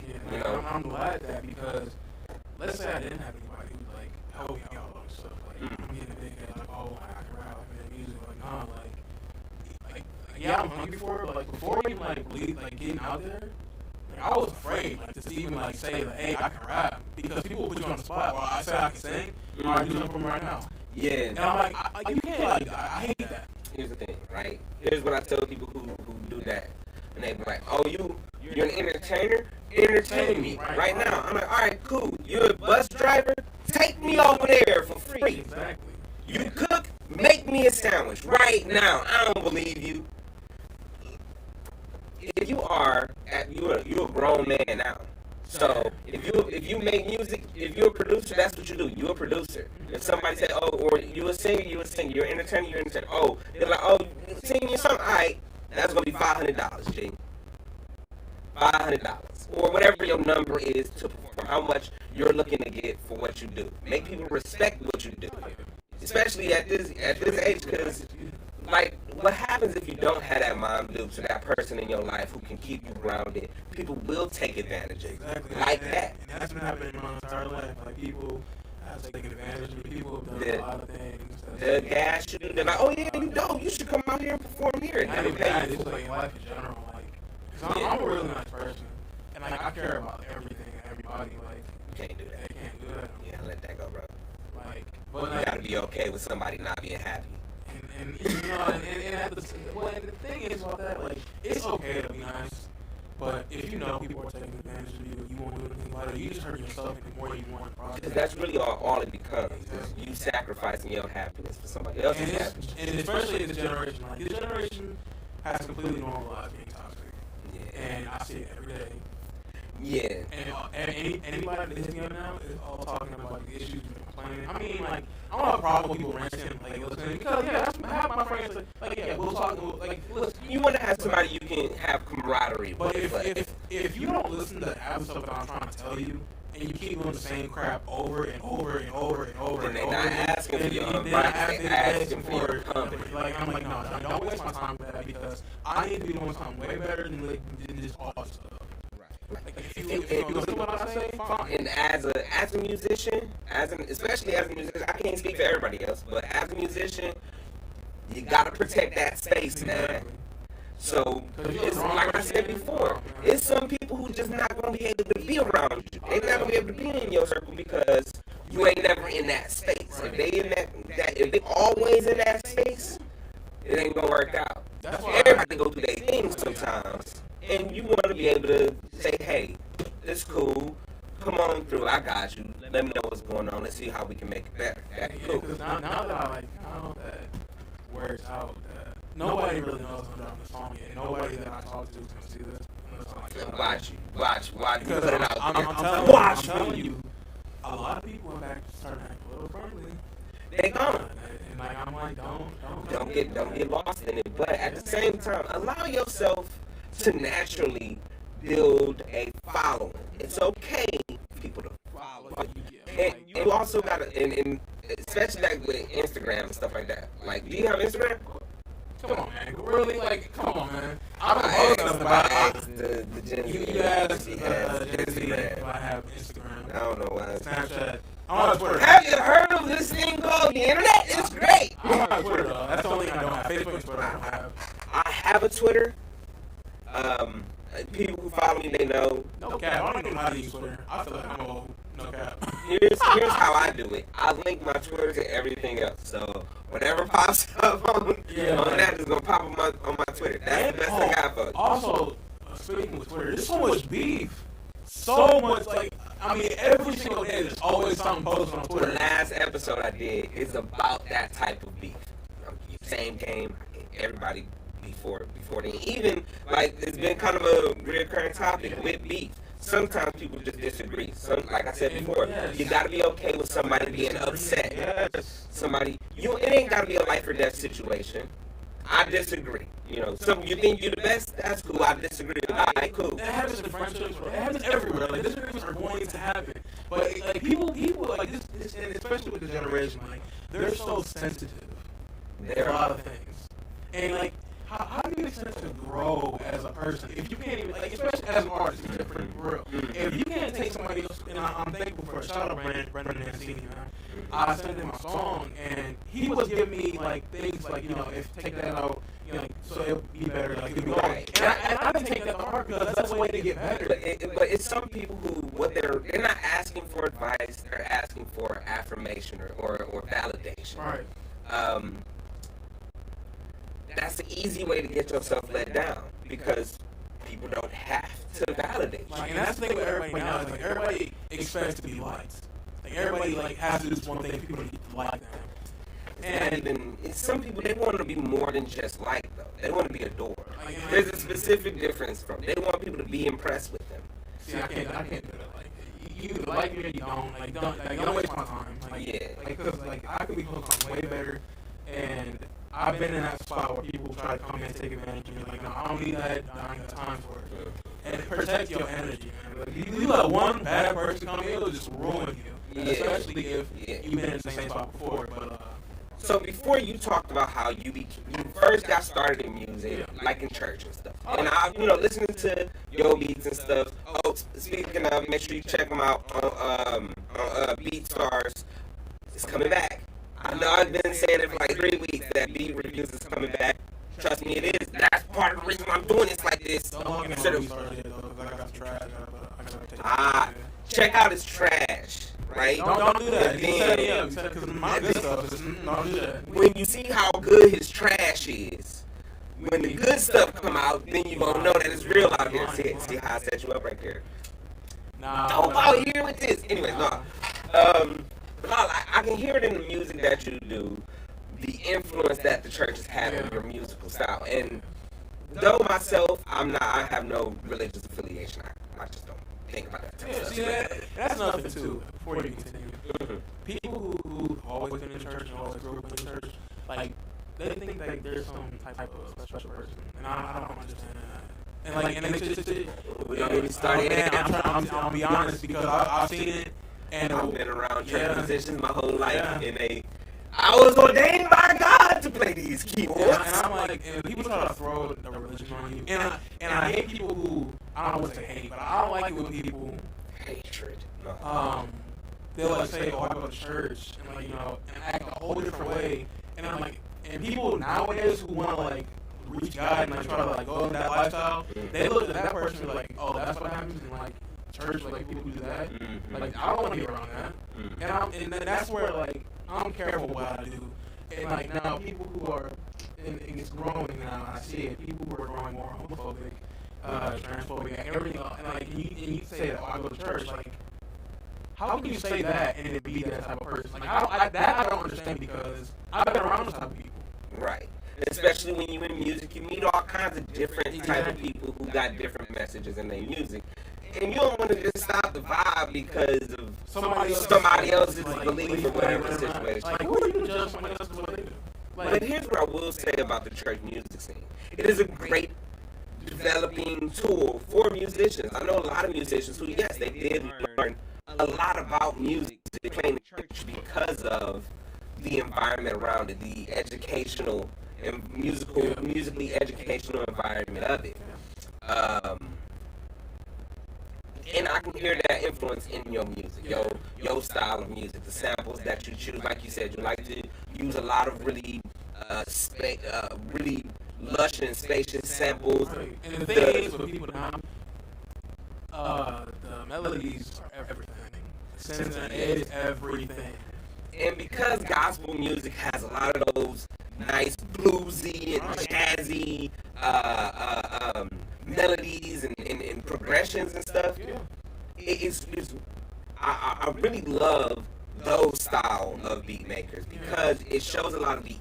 I'm glad that, because let's say I didn't have anybody who like help me out and stuff, like I'm getting a big head, like, oh, I can rap and music, like, nah, like yeah, I'm hungry for it, but like before even like getting out there, I was afraid, like, to even, like, say, like, hey, I can rap, because people will put you on the spot. Well, I say I can sing, or I do something from right now. Yeah. And I'm like, you can't, like, I hate that. Here's the thing, right? Here's what I tell people who do that. And they be like, oh, you're an entertainer? Entertain me right now. I'm like, all right, cool. You're a bus driver? Take me over there for free. Exactly. You cook? Make me a sandwich right now. I don't believe you. If you're a grown man now. So if you make music, if you're a producer, that's what you do. You're a producer. If somebody say, oh, or you a singer, you're an entertainer, you're an entertainer. Oh, they're like, oh, singing your song, all right, that's gonna be $500, G. $500 or whatever your number is to perform. How much you're looking to get for what you do. Make people respect what you do, especially at this age, because. Like, what happens if you don't have that mom dude, so that person in your life who can keep you grounded? People will take advantage of you. Exactly. Like that. And that's been happening in my entire life. Like, people have taken advantage of me. People have done a lot of things. The gas you do. They're like, oh, yeah, you dope. You should come out here and perform here. And I mean, that is like in life in general. Like, because I'm a really nice person. And, like, I care about everything and everybody. Like, you can't do that. They can't do that. Yeah, let that go, bro. Like, but you gotta be okay with somebody not being happy. And the thing is about that, like, it's okay to be nice, but if you know people are taking advantage of you, you won't do anything about it. You just hurt yourself and the more you want to process. Because that's really all it becomes. Exactly. You sacrificing your happiness for somebody else's happiness. And especially this generation, like, this generation has completely normalized being toxic. Yeah. And I see it every day. Yeah. And anybody that hits me up now is all talking about like, the issues and complaining. I mean, like, I don't have a problem with people ranting, like, listening, because, yeah, that's half my friends, like, yeah, we'll talk, like, listen. You want to have somebody you can have camaraderie with. But if you don't listen to the half stuff that I'm trying to tell you, and you keep doing the same crap over and over and over and over and over, and they're not asking for your advice, they're asking for your company. Like, I'm like, no, don't waste my time with that, because I need to be doing something way better than just all this stuff. Like, if you listen to what I say, fine. And as a musician, especially as a musician, I can't speak for everybody else, but as a musician, you gotta protect that space, man. So it's like I said before, it's some people who just not gonna be able to be around you. They're not gonna be able to be in your circle because you ain't never in that space. If they in if they always in that space, it ain't gonna work out. Everybody go through their things sometimes. And you want to be able to say, hey, it's cool. Come on through. I got you. Let me know what's going on. Let's see how we can make it better. That's cool. Because now that I know that works out, that nobody really knows I'm dropping the song yet. Nobody that I talk to is going to see this. Watch. Because put it out. I'm telling you, a lot of people in fact starting to act a little friendly. they gone. And like I'm like, Don't get lost in it. But at the same time, allow yourself to naturally build a following. It's okay for people to follow you. And you also gotta, and especially like with Instagram and stuff like that. Like, do you have Instagram? Come on, man. Really? Like, come on, man. I don't know nothing about it. The Gen Z. You asked Gen Z if I have Instagram. I don't know why. Snapchat. I'm on Twitter. Have you heard of this thing called the internet? It's great. I'm on Twitter, though. That's the only thing I don't have. Facebook and Twitter I don't have. I have a Twitter. People who follow me, they know. No cap. I don't even know how to use Twitter. I feel like I'm old. No cap. Here's how I do it. I link my Twitter to everything else. So whatever pops up on that is gonna pop on my Twitter. That's the best thing I got for you. Also, speaking with Twitter, there's so much beef. So much, like, I mean, every single day there's always something posted on Twitter. The last episode I did is about that type of beef. Same game. Everybody before then. Even like it's been kind of a recurring topic with beef. Sometimes people just disagree. Like I said before, you gotta be okay with somebody being upset. It ain't gotta be a life or death situation. I disagree. You know, you think you're the best? That's cool. I disagree. Alright, cool. That happens in friendships. It happens everywhere. Like, disagreements are going to happen. But like people like this, and especially with the generation, like they're so sensitive to a lot of things. And like, how do you expect to grow as a person if you can't even, like, especially as an artist, for real. If you can't take somebody else, and I'm thankful for a shout out Brandon Mancini, man. I sent him a song, and he was giving me like things like, you know, if take that out, you know, like, so it'll be better, like it'll be right. And I can take that to heart because that's the way to get better. But it's some people who they're not asking for advice, they're asking for affirmation or validation. Right. That's an easy way to get yourself let down because people don't have to validate you. Like, and that's the thing with everybody now. Is like everybody expects to be liked. Like everybody like has to do this one thing. People need to like them. Some people, they want to be more than just liked though. They want to be adored. There's a specific difference from they want people to be impressed with them. See, I can't do that. Like, you either like me or you don't. Like, don't waste my time. Like, because like I could be doing something way better, and I've been in that spot where people try to come in and take advantage of me. Like, no, I don't need that. I ain't got time for it. And protect your energy, man. Like, you let one bad person come in, it'll just ruin you. Yeah. Especially if you've been in the same spot before. But so before you talked about how you first got started in music, like in church and stuff, and I, listening to your beats and stuff. Oh, speaking of, make sure you check them out on BeatStars. It's coming back. I know I've been saying it for like 3 weeks that Beat Reviews is coming back. Trust me, it is. That's part of the reason I'm doing this like this. Check out his trash, right? Don't do that. Because my good stuff is don't do that. When you see how good his trash is, when the good stuff come out, then you gonna know that it's real out here. See how I set you up right there. Don't out here with this. Anyways, no. But I can hear it in the music that you do, the influence that the church has had on your musical style. And though myself, I have no religious affiliation. I just don't think about that. See, that's nothing too. Before you continue, people who always been in church and always grew up in the church, like they think that there's some type of special person, and I don't understand that. And it's just we don't even start. I'm gonna be honest because I've seen it. And I've been around church musicians my whole life, and I was ordained by God to play these keyboards. And I'm like, and people try to throw a religion on you, and I hate people who, I don't want to say hate, but I don't like it when people hatred. They'll like say, oh, I go to church, and like, and act a whole different way, and I'm like, and people nowadays who want to like reach God and like try to like go in that lifestyle, they look at that person and be like, oh, that's what happens in like church, like people who do that. Like, I don't want to be around that. And that's where like I'm careful what I do. And like now people who are and it's growing now, I see it, people who are growing more homophobic, transphobic, and everything else, and like and you say that, oh, I go to church, like how can you say that and it be that type of person? Like I don't understand because I've been around those type of people. Right. Especially when you in music, you meet all kinds of different type of people who got different messages in their music. And you don't want to just stop the vibe because of somebody else's like, belief or whatever the situation. Like, who are you to judge somebody else's what they do? But here's what I will say about the church music scene. It is a great developing tool for musicians. I know a lot of musicians who, yes, they did learn a lot about music playing in church because of the environment around it, the educational and musically educational environment of it. And I can hear that influence in your music, your style of music, the samples that you choose. Like you said, you like to use a lot of really, really lush and spacious samples. Right. And the thing is, with people now, the melodies are everything. Sense and it is everything. And because gospel music has a lot of those nice bluesy and jazzy melodies and progressions and stuff, I really love those style of beat makers because it shows a lot of the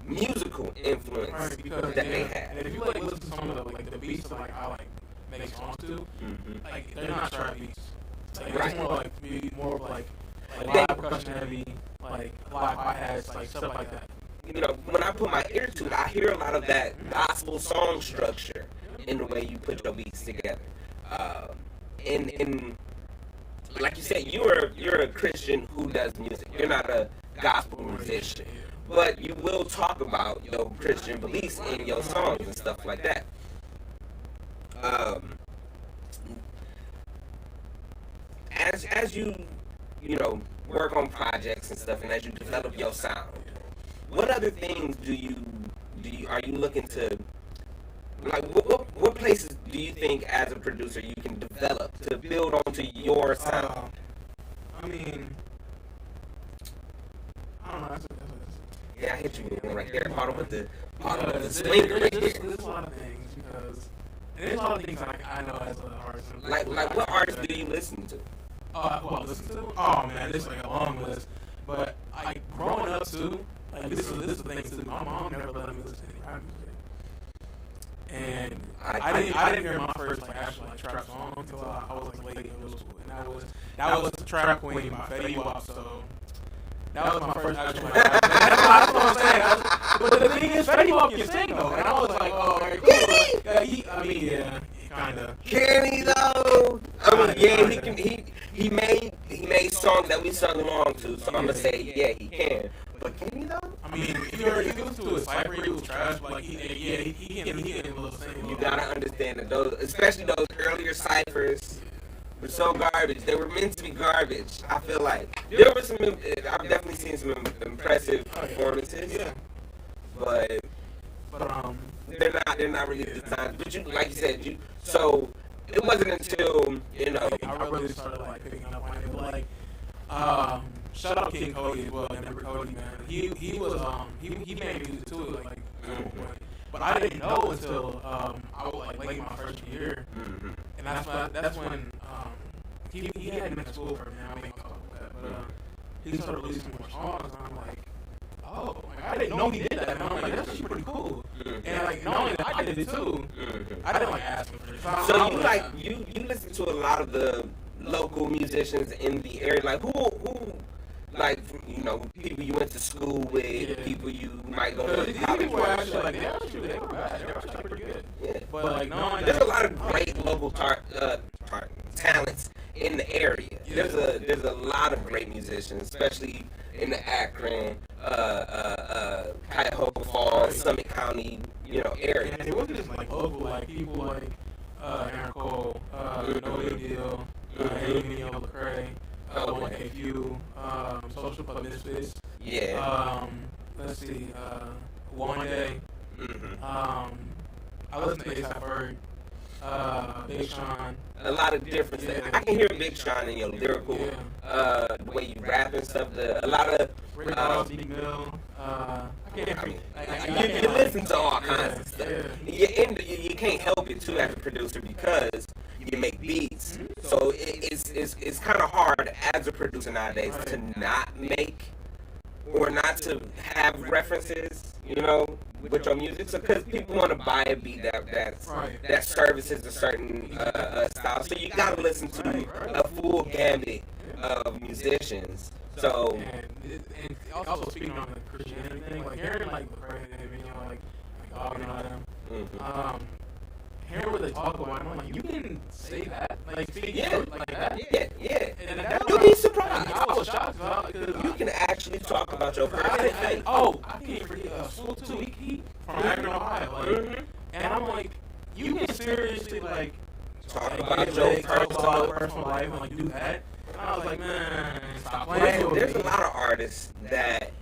musical influence that they have. And if you like listen to some of the beats that I make songs to, like they're not sharp beats. Like it's more like live percussion heavy, like live hi-hats, like stuff like that. You know, when I put my ear to it, I hear a lot of that gospel song structure in the way you put your beats together. And like you said, you're a Christian who does music. You're not a gospel musician, but you will talk about your Christian beliefs in your songs and stuff like that. As you work on projects and stuff, and as you develop your sound, what other things are you looking to, like, what places do you think as a producer you can develop to build onto your sound? I mean, I don't know. Yeah, I hit you with one right there. Bottom of the swing right there. There's a lot of things because there's a lot of things I know as an artist. Like what artists do you listen to? Listen to? Oh man, this is like a long list. But growing up too, like this is the thing too. My mom never let me listen to any rap music. And I didn't hear my first actual trap song until I was late in middle school, and that was Trap Queen by Fetty Wap. So that was my first actual rap. That's what I'm saying. But the thing is, Fetty Wap can sing though, and I was like, oh, okay, cool. Yeah, kinda. Can he though? I mean, yeah, he can. He made songs that we sung along to. So I'm gonna say, yeah, he can. But can he though? I mean, if you listen to his cypher, he was trash. But like, he can a little sing. You gotta understand that those, especially those earlier ciphers, were so garbage. They were meant to be garbage. I feel like there was some. I've definitely seen some impressive performances. Yeah. But they're not really designed. But you, like you said, so it wasn't until I really started picking up on it. Like, shout out King Cody as well. Remember Cody, man? He was he made music too, but I didn't know until I was late my freshman year, and that's when he hadn't been to school for me. I mean, but he started releasing more songs, and I'm like, oh, I didn't know he did that. And I'm like, that's actually pretty cool. And not only that, I did it too. I didn't ask him for it. So you listen to a lot of the local musicians in the area, like who people you went to school with, people you might go to college with. They were actually they were bad. They were actually pretty good. Yeah. But there's a lot of great local talents in the area. Yeah. There's a lot of great musicians, especially in the Akron, Cuyahoga Falls, Summit County, area. And it wasn't just local, people like Aaron Cole, No Big Deal, Amy Lecrae, One KQ, Social Club Misfits. Yeah. Let's see, One Day. I listen to A$AP Ferg, Big Sean. A lot of different things. I can hear Big Sean in your lyrical, the way you rap and stuff. A lot of Rick Ross, D. Mill. You listen to all kinds of stuff. You can't help it too as a producer because you make beats. So it's kind of hard as a producer nowadays to not make or not to have references, with your music, so because people want to buy a beat that services a certain style, so you gotta listen to a full gambit of musicians. So and also speaking on the Christianity thing, like hearing like the prayer, you know, like God and all them. Hearing what they talk about, I'm like, you can say that, like speak like that. Yeah. And that's You'll be surprised. I was shocked because You can actually talk about your personal faith. I can't forget Swoop 2 he from Akron, Ohio. Like, and I'm like, you can seriously like Talk like, about your personal life and like do that. And I was like, man, stop playing with There's me. a lot of artists that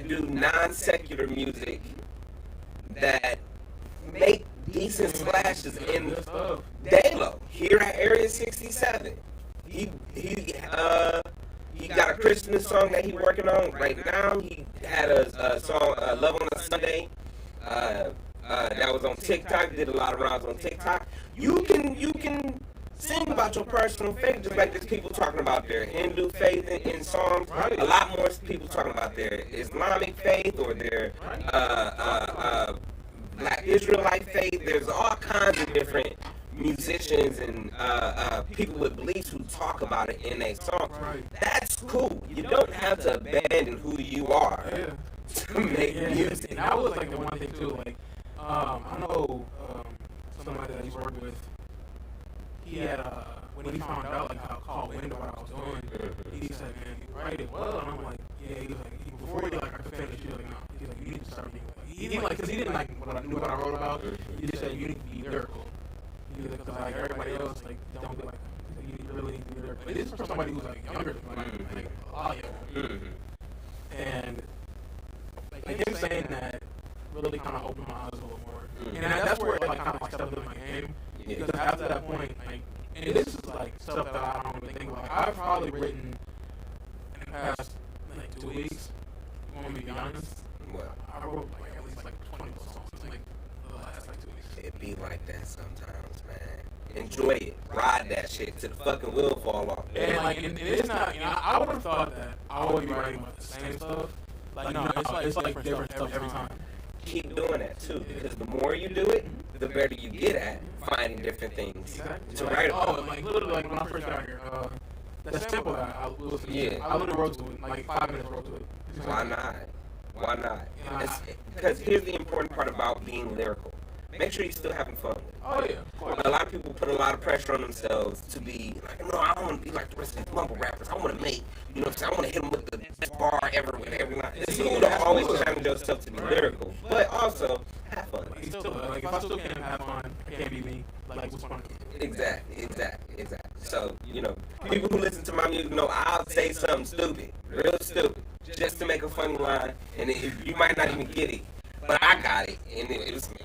do non-secular music that make decent splashes in Dalo here at Area 67. He got a Christmas song that he's working on right now. He had a song, Love on a Sunday, that was on TikTok. Did a lot of rounds on TikTok. You can sing about your personal faith, just like there's people talking about their Hindu faith in songs. A lot more people talking about their Islamic faith or their Black Israelite faith. There's all kinds of different musicians and people with beliefs who talk about it in their songs. That's cool. You don't have to abandon who you are to make music. And that was like the one thing too. Like, I know somebody that he's worked with. He had when he found out like how caught wind of what I was doing, he said, "Man, you write it well." And I'm like, "Yeah." He was like, before he like I could finish, he was like, "No." He's like, "You need to start being like." He didn't like because he didn't like what I knew what I wrote about. He just said, "You need to be lyrical." Because like everybody else like don't be like that. He's like, you really need to be lyrical. But this is from somebody who's like younger than me, like a lot younger. And like him saying that really kind of opened my eyes a little more. And that's where like kind of like stepped up my game. Because after that point, like, and this is like stuff that I don't really think about. Like, I've probably written in the past like 2 weeks. You want me to be honest? Well, I wrote like at least like 20 songs in like the last like 2 weeks. it be like that sometimes, man. Enjoy it. Ride that shit till the fucking wheel fall off. And like, and it's not. You know, I would have thought that I would be writing about the same stuff. Like, no, it's like different stuff every time. Keep doing that too, because the more you do it, the better you get at finding different things to write about. Oh, like literally, like when I first got here, that sample that I listened to, I literally wrote to it, like 5 minutes wrote to it. Why not? Why not? Because here's the important part about being lyrical. Make sure you're still having fun with it. Oh yeah, of course. A lot of people put a lot of pressure on themselves to be like, no, I don't want to be like the rest of these mumble rappers. I want to make, you know what I'm saying? I want to hit them with the best bar ever with every line. It's cool to always challenge yourself to be lyrical, but also have fun. Like, still, like if I still can't have fun, I can't be me. Like what's fun? Exactly. So, you know, people who listen to my music know I'll say something stupid, real stupid, just to make a funny line, and you might not even get it. But I got it, and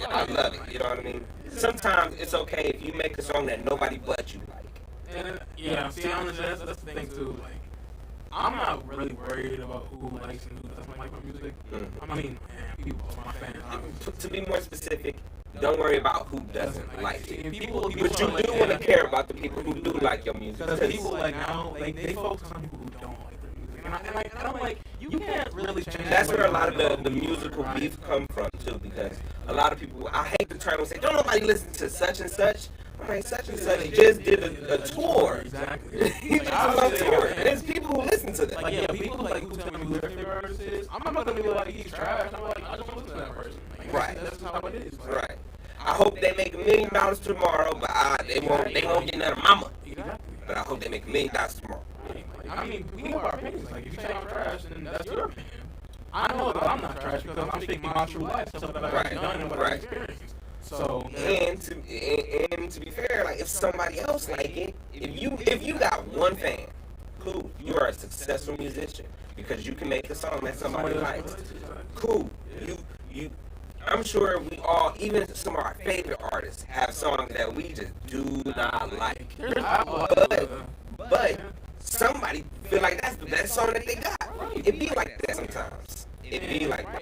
I love it, you know what I mean? Sometimes it's okay if you make a song that nobody but you like. And see, honestly, that's the thing too. Like, I'm not really worried about who likes and who doesn't like my music. I mean, man, people are my fans. To be more specific, don't worry about who doesn't like it. And people But you do want to care about the people who do like your music. Because people like now, like they focus on people who don't like their music. And I'm like, you can't really change. That's where a lot of the musical beef come from too, because a lot of people, I hate the term, say, don't nobody listen to such and such. I'm like, such and such just did a tour. Exactly. He just on tour. And there's people who listen to that. Like, yeah, people like who tell me who their favorite artist is. I'm not gonna be like, he's trash. I'm like, I just want to listen to that person. Like, Right. That's how it is. Like, Right. I hope they make $1 million tomorrow, but they won't get none of mama. Exactly. But I hope they make $1 million tomorrow. I mean, we have our opinions. Like, if you say I'm trash, then that's your opinion. I know that I'm not trash because I'm speaking my true life, stuff that I've actually done and what I've experienced. So, and to be fair, like if somebody else like it, if you got one fan, cool, you are a successful musician because you can make a song that somebody likes. Cool, I'm sure we all, even some of our favorite artists, have songs that we just do not like. But somebody feel like that's the best song that they got. It be like that sometimes. It be like that.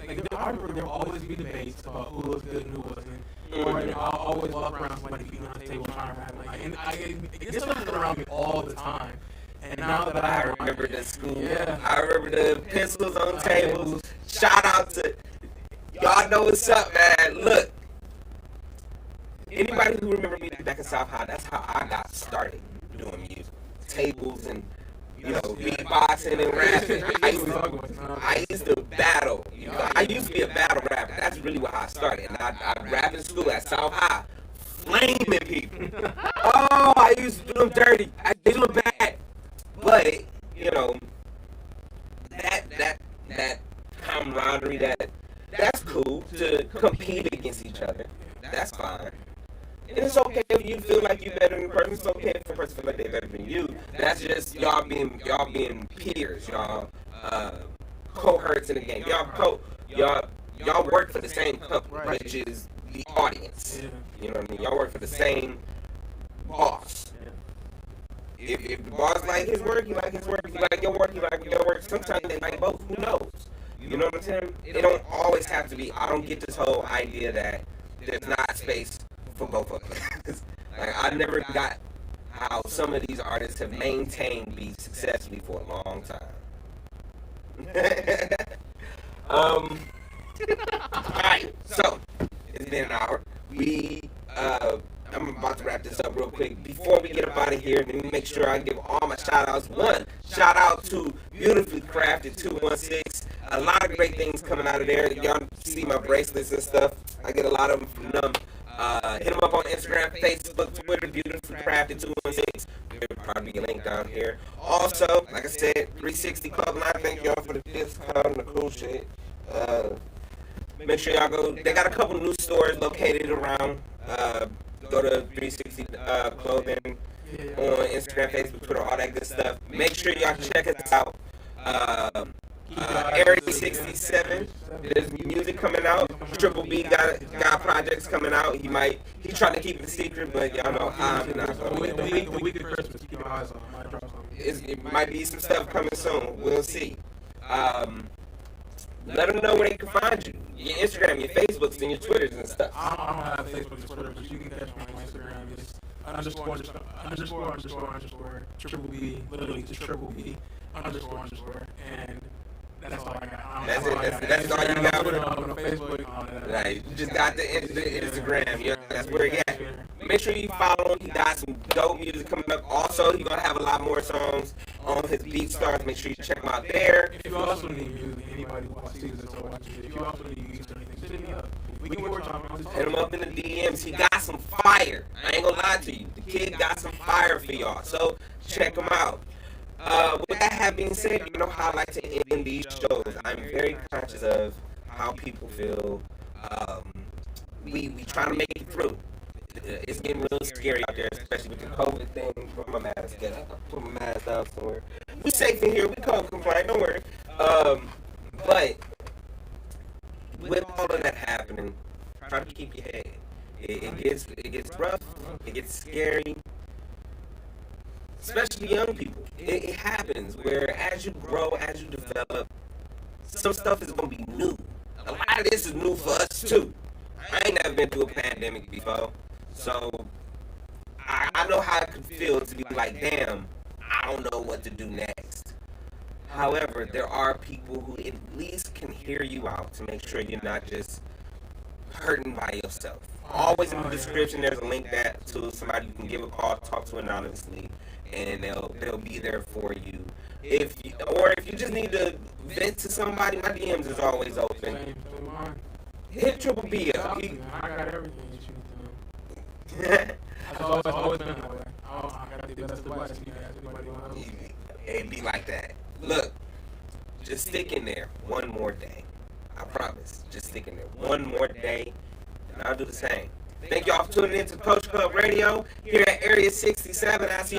There will always be debates about who was good and who wasn't. Or I'll always walk around somebody beating on the table trying to rap. Like, and this stuff is around me all the time. And now that I remember the school. Yeah. I remember the pencils on tables. Shout out to y'all know what's up, man. Look, anybody who remember me back in South High, that's how I got started doing music. Tables and beatboxing and rapping. I used to battle. I used to be a battle rapper. That's really how I started. And I'd rap in school at South High, flaming people. Oh, I used to do them dirty. I did them bad. But that camaraderie, that's cool to compete against each other. That's fine. And it's okay if you feel like you're better than a person. It's okay if a person feel like they're better than you. That's just y'all being peers, y'all cohorts in the game. Y'all work for the same company, which is the audience. You know what I mean? Y'all work for the same boss. If the boss like his work, you like his work. If you like your work, you like your work. Sometimes they like both. Who knows? You know what I'm saying? It don't always have to be. I don't get this whole idea that there's not space for both of us. Like, I never got how some of these artists have maintained me successfully for a long time. Alright, so it's been an hour. I'm about to wrap this up real quick. Before we get up out of here, let me make sure I give all my shout outs. One, shout out to Beautifully Crafted 216. A lot of great things coming out of there. Y'all see my bracelets and stuff. I get a lot of them from them. Hit them up on Instagram, Facebook, Twitter, Beautifully Crafted 216. There'll probably be a link down here. Also, like I said, 360 Club Line. Thank y'all for the discount and the cool shit. Make sure y'all go. They got a couple new stores located around. Go to 360 Clothing on Instagram, Facebook, Twitter, all that good stuff. Make sure y'all check us out. Area 67, there's music coming out. Triple B got projects coming out. He's trying to keep it secret, but y'all know I'm not going to. The week of Christmas, keep your eyes on. It might be some stuff coming soon. We'll see. Let them know where they can find you. Your Instagram, your Facebooks, and your Twitters and stuff. I don't have Facebook and Twitter, but you can catch me on Instagram. It's underscore triple B, literally just triple B underscore, and that's all I got. That's all you got. On Facebook, Right, you just got the Instagram. Yeah, that's where he at. Make sure you follow him. He got some dope music coming up. Also, he's gonna have a lot more songs on his BeatStars. Make sure you check him out there. If you also need music, anybody who watches this or watches it, if you also need music or anything, hit me up. We can work on it. Hit him up in the DMs. He got some fire. I ain't gonna lie to you. The kid got some fire for y'all. So check him out. With that having been said, you know how I like to end these shows. I'm very conscious of how people feel. We try to make it through. It's getting real scary out there, especially with the COVID thing. Put my mask down. Put my mask down somewhere. We safe in here. We COVID compliant. Don't worry. But with all of that happening, try to keep your head. It gets rough. It gets scary. Especially young people. It happens where as you grow, as you develop, some stuff is going to be new. A lot of this is new for us too. I ain't never been through a pandemic before. So I know how it could feel to be like, damn, I don't know what to do next. However, there are people who at least can hear you out to make sure you're not just hurting by yourself. Always in the description, there's a link to somebody you can give a call, talk to anonymously, and they'll be there for you. If you just need to vent to somebody, my DMs is always open. Hit Triple B up. I got everything that you need. I've always been that way. I got the best advice you guys. It'd be like that. Look, just stick in there one more day. I promise. Just stick in there one more day, and I'll do the same. Thank y'all for tuning in to Coach Club Radio here at Area 67. I see